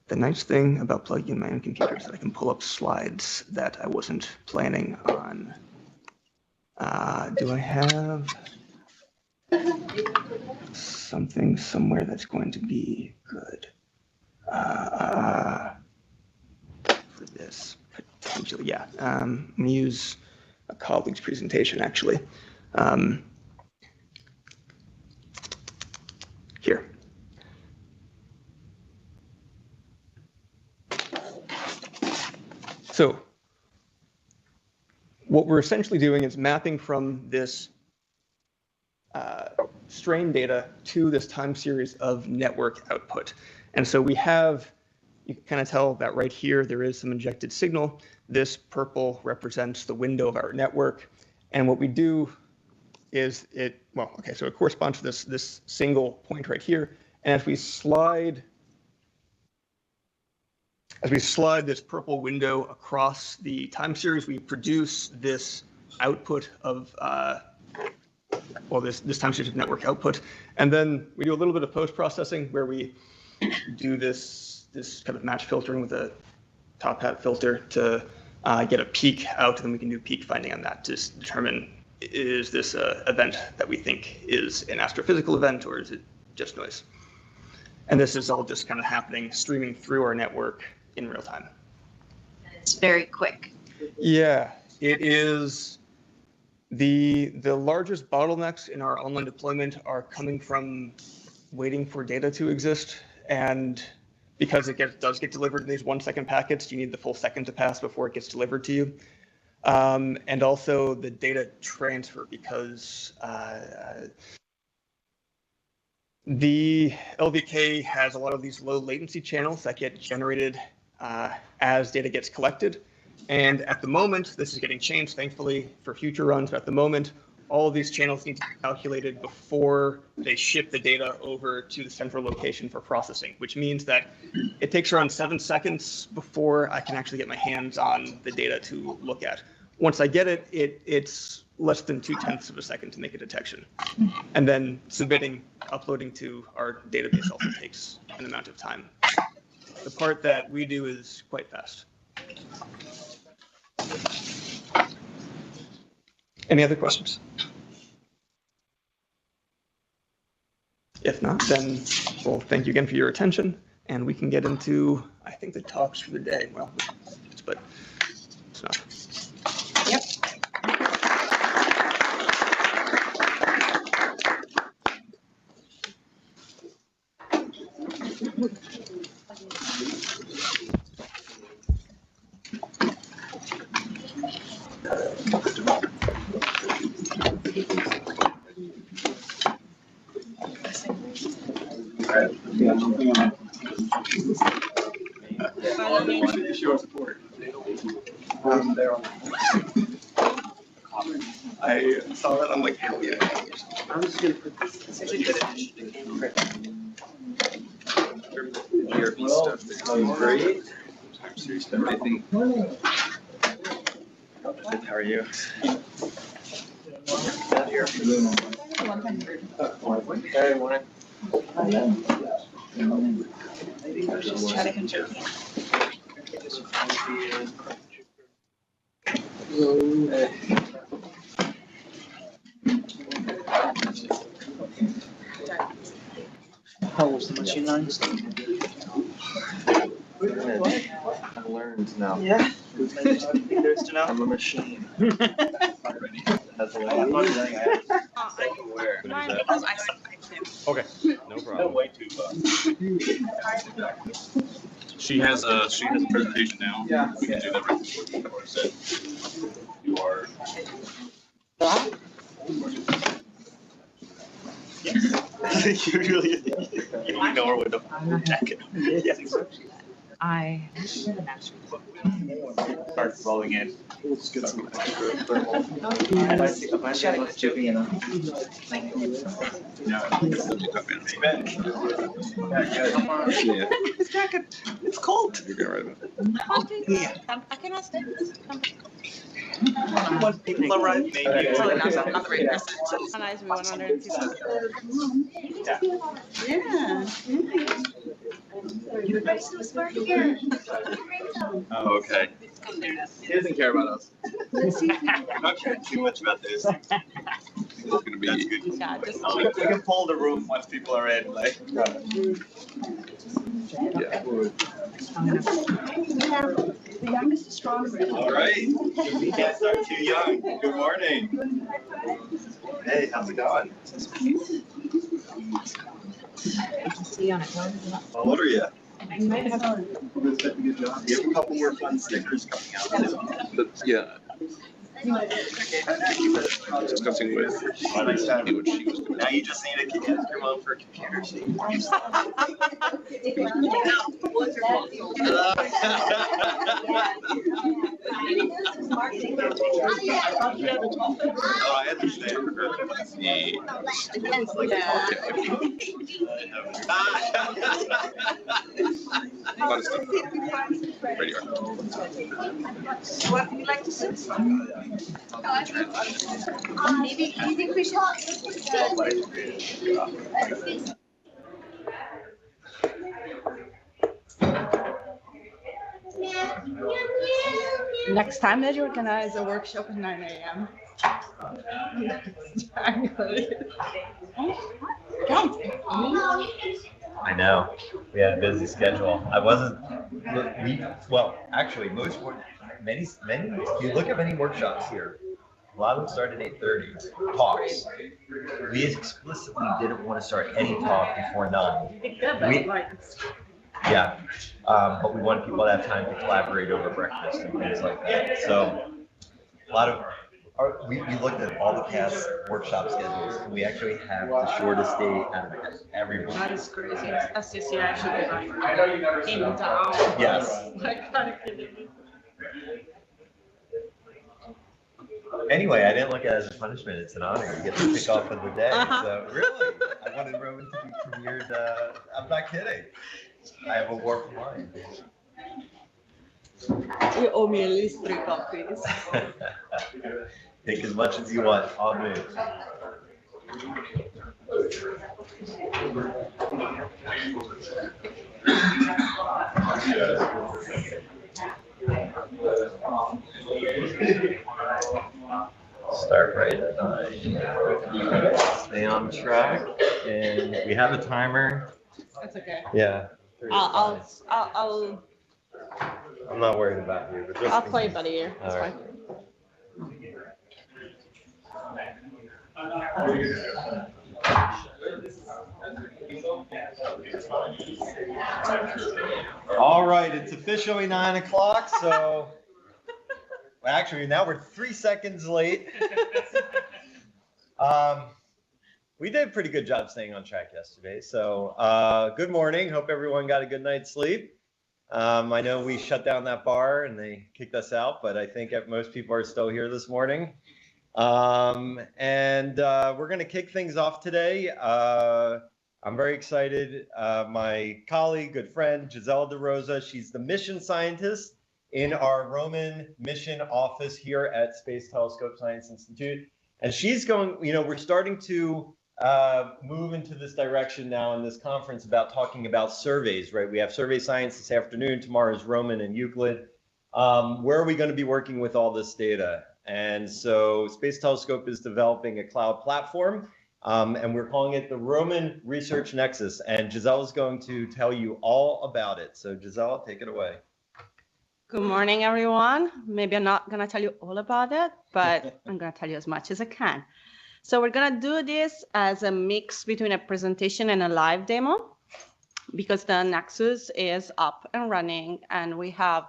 the nice thing about plugging in my own computer is that I can pull up slides that I wasn't planning on. Do I have something somewhere that's going to be good for this potentially? Yeah, I'm gonna use a colleague's presentation actually. Here. So what we're essentially doing is mapping from this strain data to this time series of network output. And so we have, you can kind of tell that right here, there is some injected signal. This purple represents the window of our network. And what we do is so it corresponds to this single point right here. And as we slide this purple window across the time series, we produce this output of, this time series of network output. And then we do a little bit of post-processing where we do this kind of match filtering with a top hat filter to get a peak out, and then we can do peak finding on that to determine, is this an event that we think is an astrophysical event, or is it just noise? And this is all just kind of happening, streaming through our network in real time. It's very quick. Yeah, it is. The largest bottlenecks in our online deployment are coming from waiting for data to exist. And because it does get delivered in these 1 second packets, you need the full second to pass before it gets delivered to you. And also the data transfer, because the LVK has a lot of these low latency channels that get generated as data gets collected. And at the moment, this is getting changed, thankfully, for future runs. But at the moment, all of these channels need to be calculated before they ship the data over to the central location for processing, which means that it takes around 7 seconds before I can actually get my hands on the data to look at. Once I get it, it's less than 0.2 of a second to make a detection. And then uploading to our database also takes an amount of time. The part that we do is quite fast. Any other questions? If not, then, well, thank you again for your attention, and we can get into, I think, the talks for the day. Well, but it's not. Yep. Show support. I saw that. I'm like, hell yeah. I'm just gonna put this. It's a good addition to Cambridge. ERB stuff that's going great. Time series stuff, I think. How are you? Hey, morning. Just chatting and joking. How was the machine learning stuff? I've learned now. Yeah. There's to know. I'm a machine. Already. That's a lot. Okay, no problem. She has a presentation now. Yeah. We can do that right before set. You are. You really know her with the jacket. Yes. I Start flowing in. Let's get some extra thermal. Yeah. His jacket. It's cold. You're good, right? Yeah. I cannot stay. When people arrive, maybe. It's really not the right person. Nice, we went under and see that. Yeah. Everybody's so smart here. Oh, okay. He doesn't care about us. Not caring too much about this. It's gonna be. Yeah, just. We can pull the room once people are in, like. Yeah. The youngest is stronger. All right. We can't start too young. Good morning. Hey, how's it going? See on it. How old are you? You might have. You have a couple more fun stickers coming out. But yeah. Discussing with what she was gonna. Now you just need a remote for a computer so you can use that. Oh, I understand. A lot of stuff. Radio. What would you like to sit? Maybe, do you think we should? Next time that you organize a workshop at 9 a.m. I know. We had a busy schedule. I wasn't. Well, actually, many. If you look at many workshops here, a lot of them start at 8:30. Talks. We explicitly didn't want to start any talk before 9. Yeah, but we wanted people to have time to collaborate over breakfast and things like that. So a lot of. We looked at all the past workshop schedules, and we actually have the shortest day out of every one. That is crazy. STScI should be like in down. Yes. Like, kind of kidding me. Anyway, I didn't look at it as a punishment. It's an honor. You get to pick off of the day. So really, I wanted Roman to be premiered. I'm not kidding. I have a warped mind. You owe me at least 3 copies. Take as much as you want. I'll move. Start right at 9. Stay on track, and we have a timer. That's okay. Yeah. I'll I'm not worried about you, but just I'll play buddy here. That's All right. fine. All right, it's officially 9 o'clock, so well, actually now we're 3 seconds late. We did a pretty good job staying on track yesterday, so good morning. Hope everyone got a good night's sleep. I know we shut down that bar and they kicked us out, but I think most people are still here this morning. And we're going to kick things off today. I'm very excited. My colleague, good friend, Gisela De Rosa, she's the mission scientist in our Roman mission office here at Space Telescope Science Institute. And she's going, we're starting to move into this direction now in this conference about talking about surveys, right? We have survey science this afternoon. Tomorrow is Roman and Euclid. Where are we going to be working with all this data? And so Space Telescope is developing a cloud platform, and we're calling it the Roman Research Nexus. And Gisela is going to tell you all about it. So Gisela, take it away. Good morning, everyone. Maybe I'm not going to tell you all about it, but I'm going to tell you as much as I can. So we're going to do this as a mix between a presentation and a live demo, because the Nexus is up and running, and we have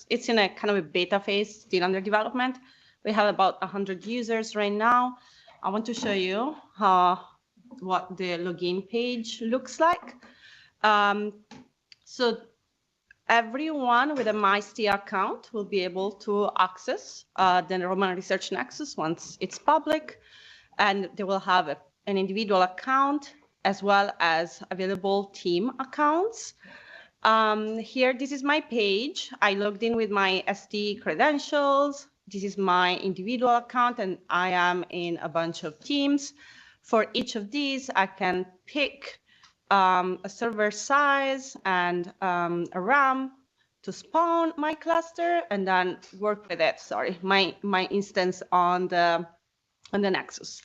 it's in a kind of a beta phase, still under development. We have about 100 users right now. I want to show you what the login page looks like. So everyone with a MyST account will be able to access the Roman Research Nexus once it's public, and they will have an individual account as well as available team accounts. Here, this is my page. I logged in with my ST credentials. This is my individual account, and I am in a bunch of teams. For each of these, I can pick a server size and a RAM to spawn my cluster, and then work with it. Sorry, my instance on the Nexus.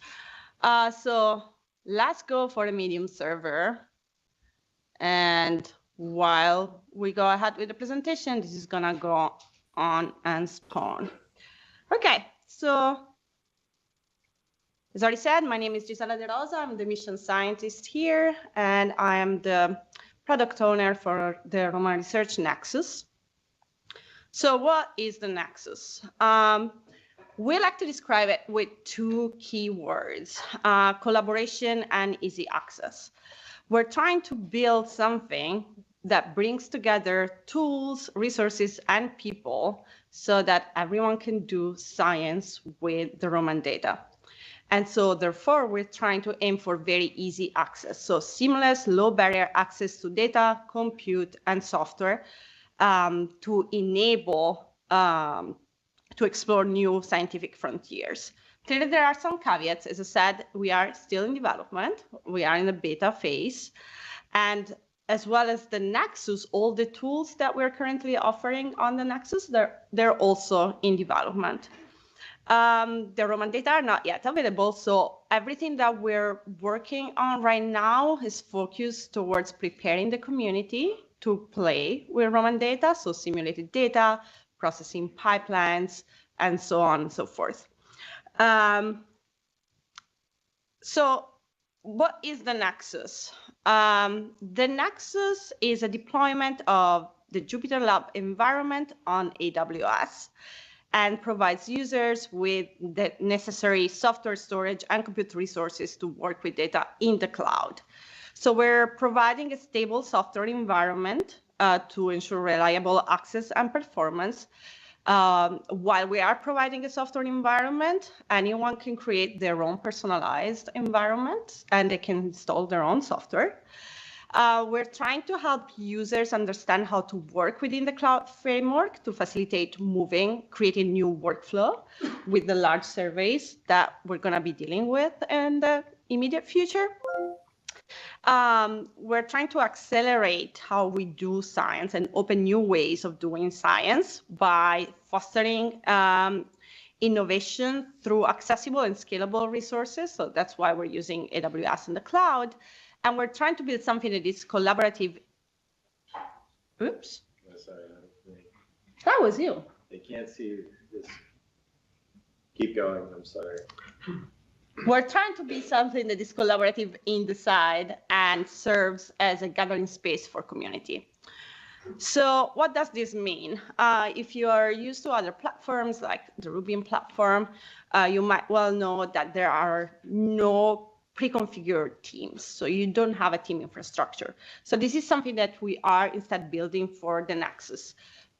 So let's go for the medium server. And while we go ahead with the presentation, this is gonna go on and spawn. Okay, so as already said, my name is Gisela De Rosa. I'm the mission scientist here, and I am the product owner for the Roman Research Nexus. So what is the Nexus? We like to describe it with two key words, collaboration and easy access. We're trying to build something that brings together tools, resources, and people so that everyone can do science with the Roman data. And so therefore, we're trying to aim for very easy access. So seamless, low barrier access to data, compute, and software to enable to explore new scientific frontiers. Clearly, there are some caveats. As I said, we are still in development. We are in the beta phase. And as well as the Nexus, all the tools that we're currently offering on the Nexus, they're also in development. The Roman data are not yet available, so everything that we're working on right now is focused towards preparing the community to play with Roman data, so simulated data, processing pipelines, and so on and so forth. So what is the Nexus? The Nexus is a deployment of the Jupyter Lab environment on AWS and provides users with the necessary software storage and compute resources to work with data in the cloud. So we're providing a stable software environment to ensure reliable access and performance. While we are providing a software environment, anyone can create their own personalized environment and they can install their own software. We're trying to help users understand how to work within the cloud framework to facilitate creating new workflow with the large surveys that we're going to be dealing with in the immediate future. We're trying to accelerate how we do science and open new ways of doing science by fostering innovation through accessible and scalable resources. So that's why we're using AWS in the cloud. And we're trying to build something that is collaborative. Oops. Oh, sorry. That was you. They can't see this. Keep going. I'm sorry. We're trying to be something that is collaborative in the side and serves as a gathering space for community. So what does this mean? If you are used to other platforms like the Rubian platform, you might well know that there are no pre-configured teams. So you don't have a team infrastructure. So this is something that we are instead building for the Nexus.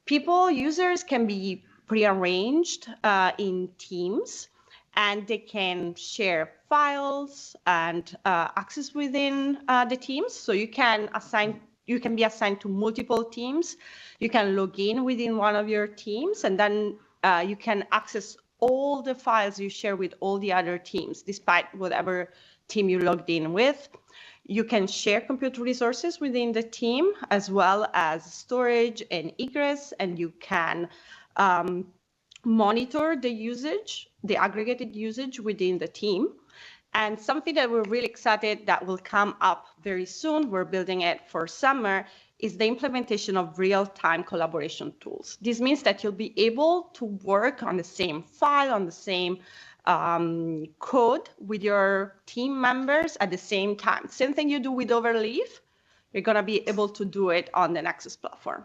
Users can be pre-arranged in teams, and they can share files and access within the teams. So you can be assigned to multiple teams. You can log in within one of your teams, and then you can access all the files you share with all the other teams, despite whatever team you logged in with. You can share compute resources within the team, as well as storage and egress, and you can monitor the usage, the aggregated usage within the team. And something that we're really excited that will come up very soon, we're building it for summer, is the implementation of real-time collaboration tools. This means that you'll be able to work on the same file, on the same code with your team members at the same time. Same thing you do with Overleaf, you're going to be able to do it on the Nexus platform.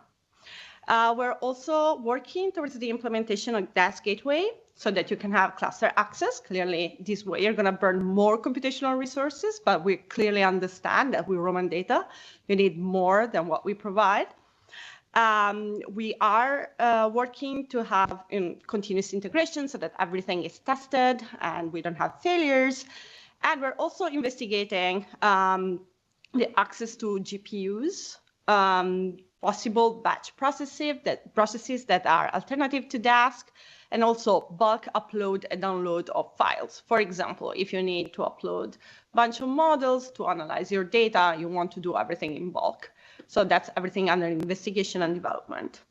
We're also working towards the implementation of DAS gateway so that you can have cluster access. Clearly, this way you're going to burn more computational resources, but we clearly understand that with Roman data, you need more than what we provide. We are working to have continuous integration so that everything is tested and we don't have failures. And we're also investigating the access to GPUs, possible batch processes that are alternative to Dask, and also bulk upload and download of files. For example, if you need to upload a bunch of models to analyze your data, you want to do everything in bulk. So that's everything under investigation and development.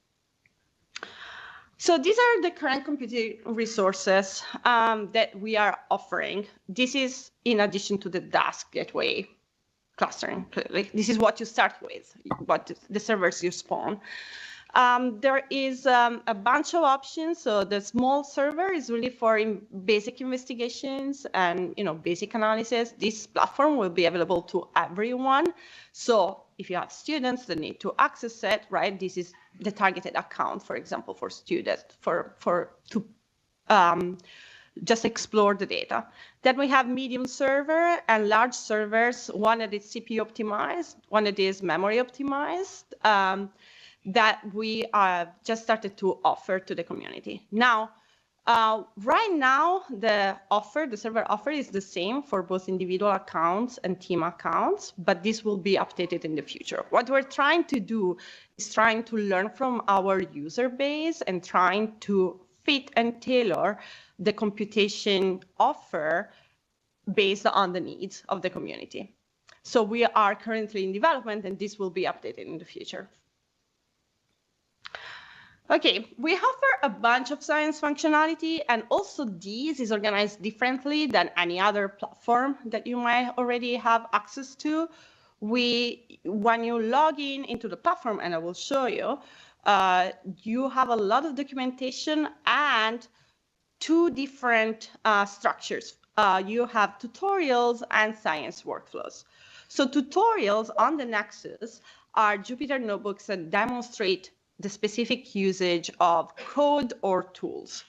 So these are the current computing resources that we are offering. This is in addition to the Dask gateway clustering, clearly. This is what you start with, what the servers you spawn. There is a bunch of options. So the small server is really for basic investigations and basic analysis. This platform will be available to everyone. So if you have students that need to access it, right, this is the targeted account, for example, for students to just explore the data. Then we have medium server and large servers, one that is CPU optimized, one that is memory optimized, that we just started to offer to the community. Now, right now, the server offer is the same for both individual accounts and team accounts, but this will be updated in the future. What we're trying to do is trying to learn from our user base and trying to fit and tailor the computation offer based on the needs of the community. So we are currently in development, and this will be updated in the future. Okay, we offer a bunch of science functionality, and also this is organized differently than any other platform that you might already have access to. When you log into the platform, and I will show you, you have a lot of documentation and two different structures. You have tutorials and science workflows. So tutorials on the Nexus are Jupyter notebooks that demonstrate the specific usage of code or tools.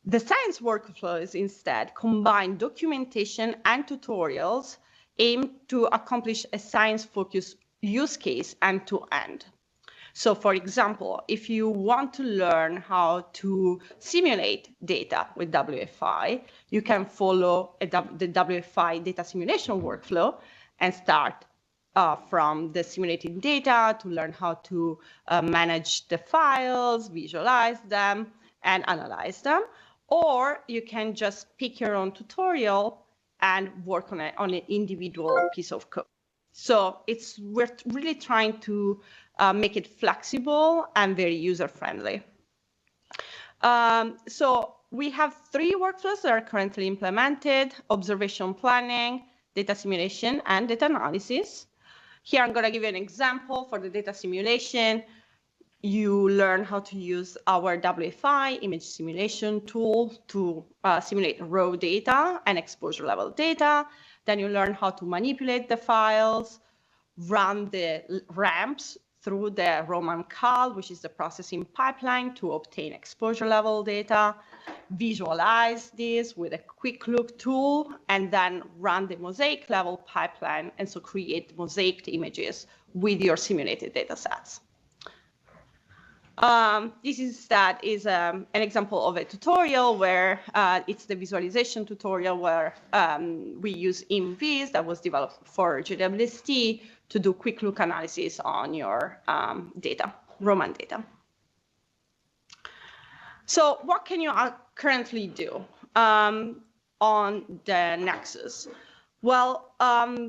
The science workflows instead combine documentation and tutorials aimed to accomplish a science-focused use case end-to-end. So for example, if you want to learn how to simulate data with WFI, you can follow the WFI data simulation workflow and start from the simulated data to learn how to manage the files, visualize them, and analyze them. Or you can just pick your own tutorial and work on an individual piece of code. So we're really trying to make it flexible and very user-friendly. So we have 3 workflows that are currently implemented: observation planning, data simulation, and data analysis. Here, I'm going to give you an example for the data simulation. You learn how to use our WFI image simulation tool to simulate raw data and exposure level data. Then you learn how to manipulate the files, run the ramps through the Roman cal, which is the processing pipeline to obtain exposure level data, visualize this with a quick look tool, and then run the mosaic level pipeline, and so create mosaic images with your simulated data sets. This is an example of a tutorial where it's the visualization tutorial where we use IMVs that was developed for JWST to do quick look analysis on your data, Roman data. So what can you currently do on the Nexus? Well,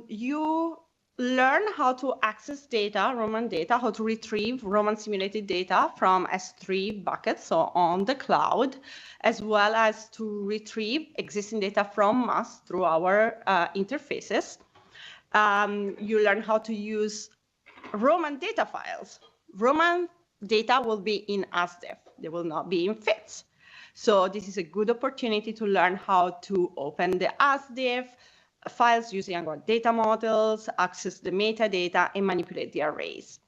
you learn how to access data, Roman data, how to retrieve Roman simulated data from S3 buckets, so on the cloud, as well as to retrieve existing data from us through our interfaces. You learn how to use Roman data files. Roman data will be in ASDEF. They will not be in FITS. So this is a good opportunity to learn how to open the ASDEF files using our data models, access the metadata, and manipulate the arrays.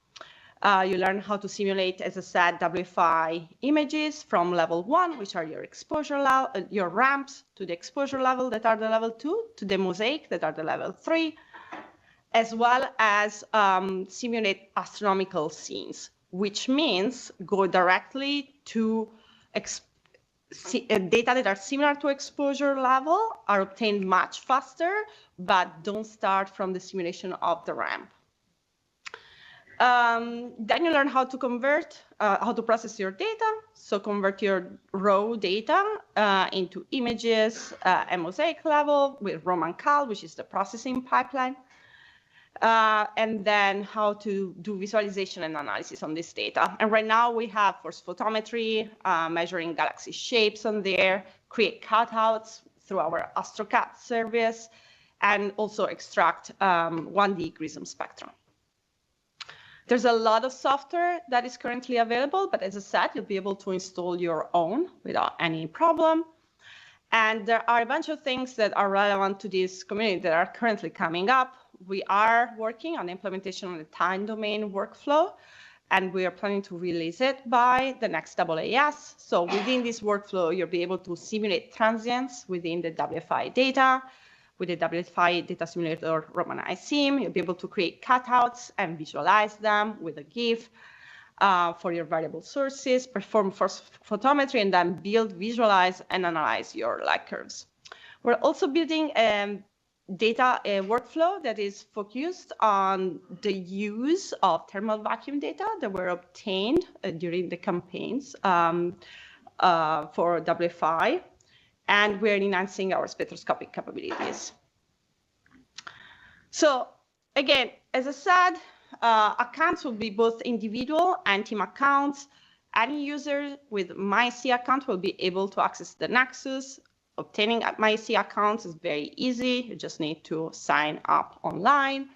You learn how to simulate, as I said, WFI images from level 1, which are your exposure level, your ramps to the exposure level that are the level 2, to the mosaic that are the level 3, as well as simulate astronomical scenes, which means go directly to data that are similar to exposure level are obtained much faster, but don't start from the simulation of the ramp. Then you learn how to convert, how to process your data. So convert your raw data into images at mosaic level with Roman Cal, which is the processing pipeline. And then how to do visualization and analysis on this data. And right now we have force photometry, measuring galaxy shapes on there, create cutouts through our AstroCat service, and also extract 1D Grism spectrum. There's a lot of software that is currently available, but as I said, you'll be able to install your own without any problem. And there are a bunch of things that are relevant to this community that are currently coming up. We are working on the implementation of the time domain workflow, and we are planning to release it by the next AAS. So within this workflow, you'll be able to simulate transients within the WFI data. With the WFI data simulator Roman ISIM, you'll be able to create cutouts and visualize them with a GIF for your variable sources, perform force photometry, and then build, visualize, and analyze your light curves. We're also building data workflow that is focused on the use of thermal vacuum data that were obtained during the campaigns for WFI, and we're enhancing our spectroscopic capabilities. So again, as I said, accounts will be both individual and team accounts. Any user with MySC account will be able to access the Nexus. Obtaining MySC accounts is very easy. You just need to sign up online.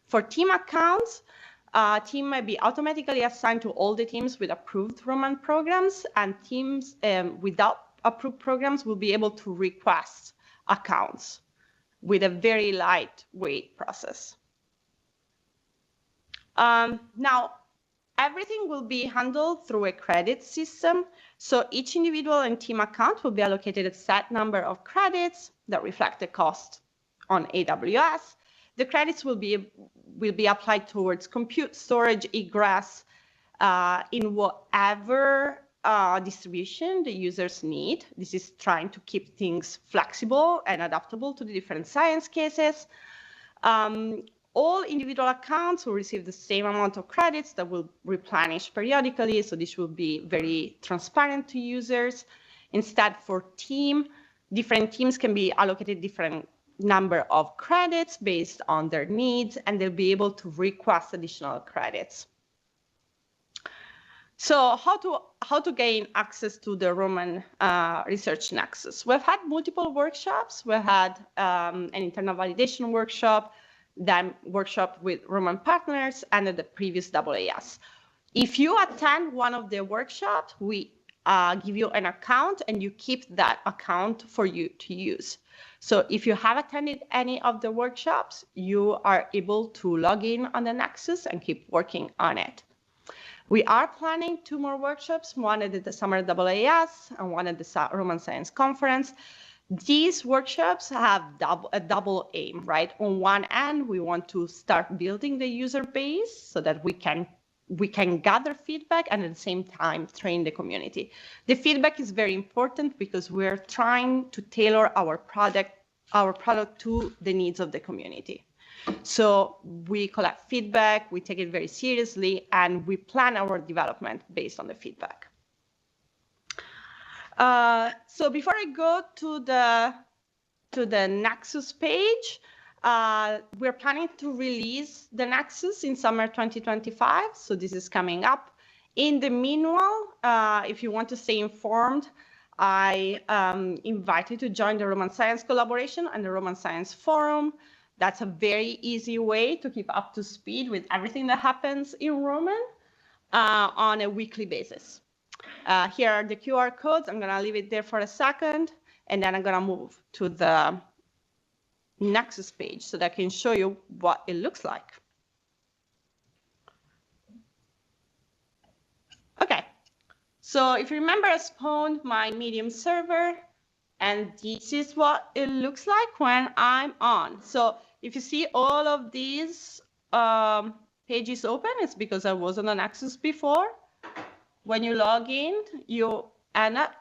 For team accounts, team may be automatically assigned to all the teams with approved Roman programs, and teams without approved programs will be able to request accounts with a very lightweight process. Now, everything will be handled through a credit system. So each individual and team account will be allocated a set number of credits that reflect the cost on AWS. The credits will be applied towards compute, storage, egress, in whatever distribution the users need. This is trying to keep things flexible and adaptable to the different science cases. All individual accounts will receive the same amount of credits that will replenish periodically, so this will be very transparent to users. Instead, for different teams can be allocated different number of credits based on their needs, and they'll be able to request additional credits. So how to gain access to the Roman Research Nexus? We've had multiple workshops. We had an internal validation workshop, then workshop with Roman partners, and at the previous AAS. If you attend one of the workshops, we give you an account and you keep that account for you to use. So if you have attended any of the workshops, you are able to log in on the Nexus and keep working on it. We are planning 2 more workshops, one at the summer AAS and one at the Roman Science Conference. These workshops have a double aim, right? On one end, we want to start building the user base so that we can we can gather feedback and at the same time train the community. The feedback is very important because we're trying to tailor our product to the needs of the community. So we collect feedback, we take it very seriously, and we plan our development based on the feedback. So before I go to the Nexus page, we're planning to release the Nexus in summer 2025. So this is coming up. In the meanwhile, if you want to stay informed, I invite you to join the Roman Science Collaboration and the Roman Science Forum. That's a very easy way to keep up to speed with everything that happens in Roman on a weekly basis. Here are the QR codes. I'm going to leave it there for a second, and then I'm going to move to the Nexus page so that I can show you what it looks like. Okay, so if you remember, I spawned my Medium server, and this is what it looks like when I'm on. So if you see all of these pages open, it's because I was on the Nexus before. When you log in, you end up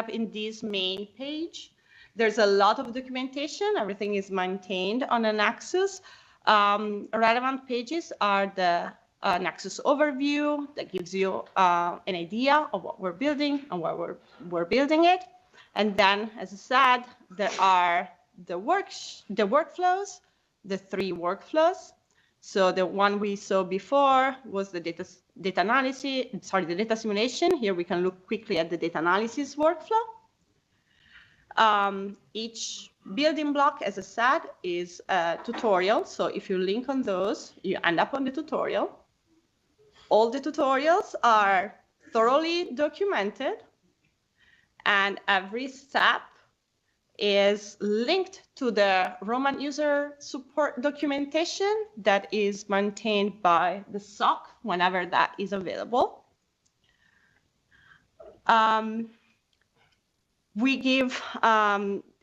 in this main page. There's a lot of documentation. Everything is maintained on a Nexus. Relevant pages are the Nexus overview that gives you an idea of what we're building and why we're building it. And then, as I said, there are the workflows, the 3 workflows. So the one we saw before was the data simulation. Here we can look quickly at the data analysis workflow. Each building block, as I said, is a tutorial. So if you link on those, you end up on the tutorial. All the tutorials are thoroughly documented, and every step is linked to the Roman user support documentation that is maintained by the SOC whenever that is available. We give,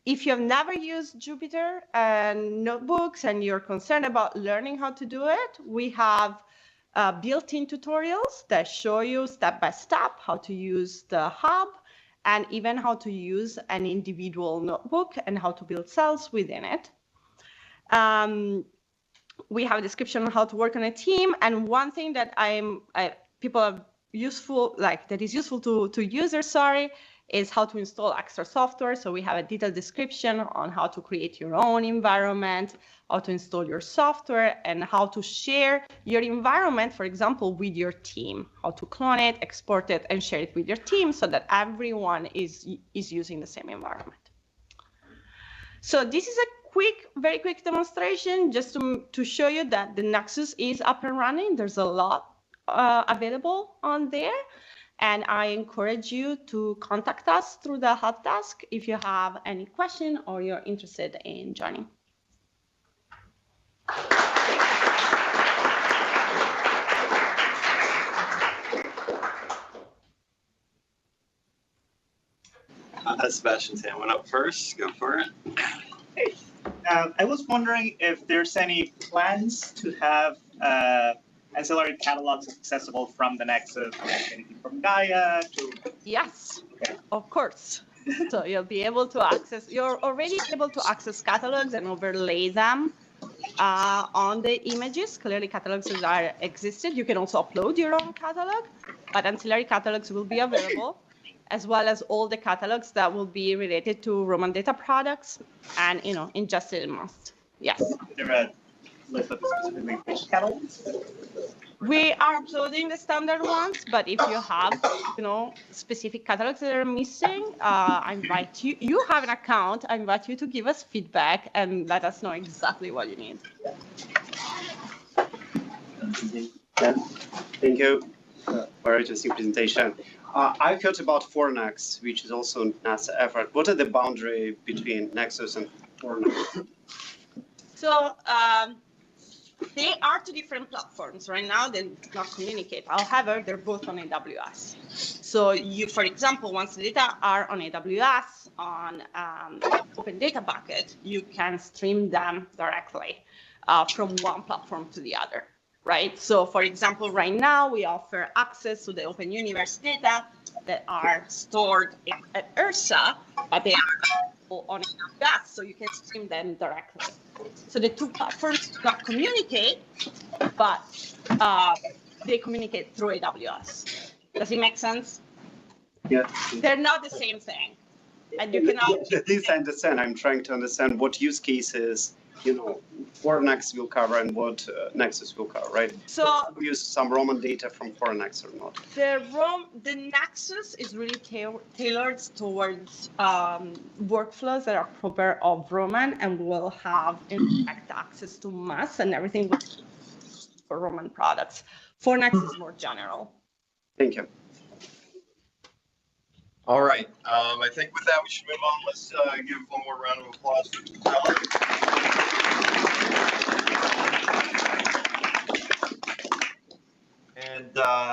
if you have never used Jupyter and notebooks and you're concerned about learning how to do it, we have built-in tutorials that show you step-by-step how to use the hub, and even how to use an individual notebook and how to build cells within it. We have a description on how to work on a team, and one thing that people are useful, that is useful to users, is how to install extra software. So we have a detailed description on how to create your own environment, how to install your software, and how to share your environment, for example, with your team, how to clone it, export it, and share it with your team so that everyone is using the same environment. So this is a very quick demonstration just to show you that the Nexus is up and running. There's a lot available on there. And I encourage you to contact us through the help desk if you have any question or you're interested in joining. Sebastian's hand went up first. Go for it. Hey, I was wondering if there's any plans to have ancillary catalogs accessible from the Nexus, anything from Gaia to... Yes, of course. So you'll be able to access, you're already able to access catalogs and overlay them on the images. Clearly catalogs are existed. You can also upload your own catalog, but ancillary catalogs will be available, as well as all the catalogs that will be related to Roman data products and, ingested in must. Yes. There are list of specifically which catalogs? We are uploading the standard ones, but if you have, specific catalogs that are missing, I invite you. You have an account. I invite you to give us feedback and let us know exactly what you need. Yeah. Thank you for a interesting presentation. I've heard about Fornax, which is also a NASA effort. What are the boundary between Nexus and Fornax? So they are 2 different platforms. Right now, they do not communicate. However, they're both on AWS. So you, for example, once the data are on AWS, on Open Data Bucket, you can stream them directly from one platform to the other. right? So for example, right now we offer access to the Open Universe data that are stored at ERSA, but they are on AWS, so you can stream them directly. So the two platforms do not communicate, but they communicate through AWS. Does it make sense? Yeah. They're not the same thing. And you cannot. This I understand. I'm trying to understand what use cases, Fornax will cover and what Nexus will cover, right? So we use some Roman data from Fornax or not? The Nexus is really tailored towards workflows that are proper of Roman and will have indirect access to mass and everything for Roman products. Fornax is more general. Thank you. All right. I think with that, we should move on. Let's give one more round of applause for Chandra. And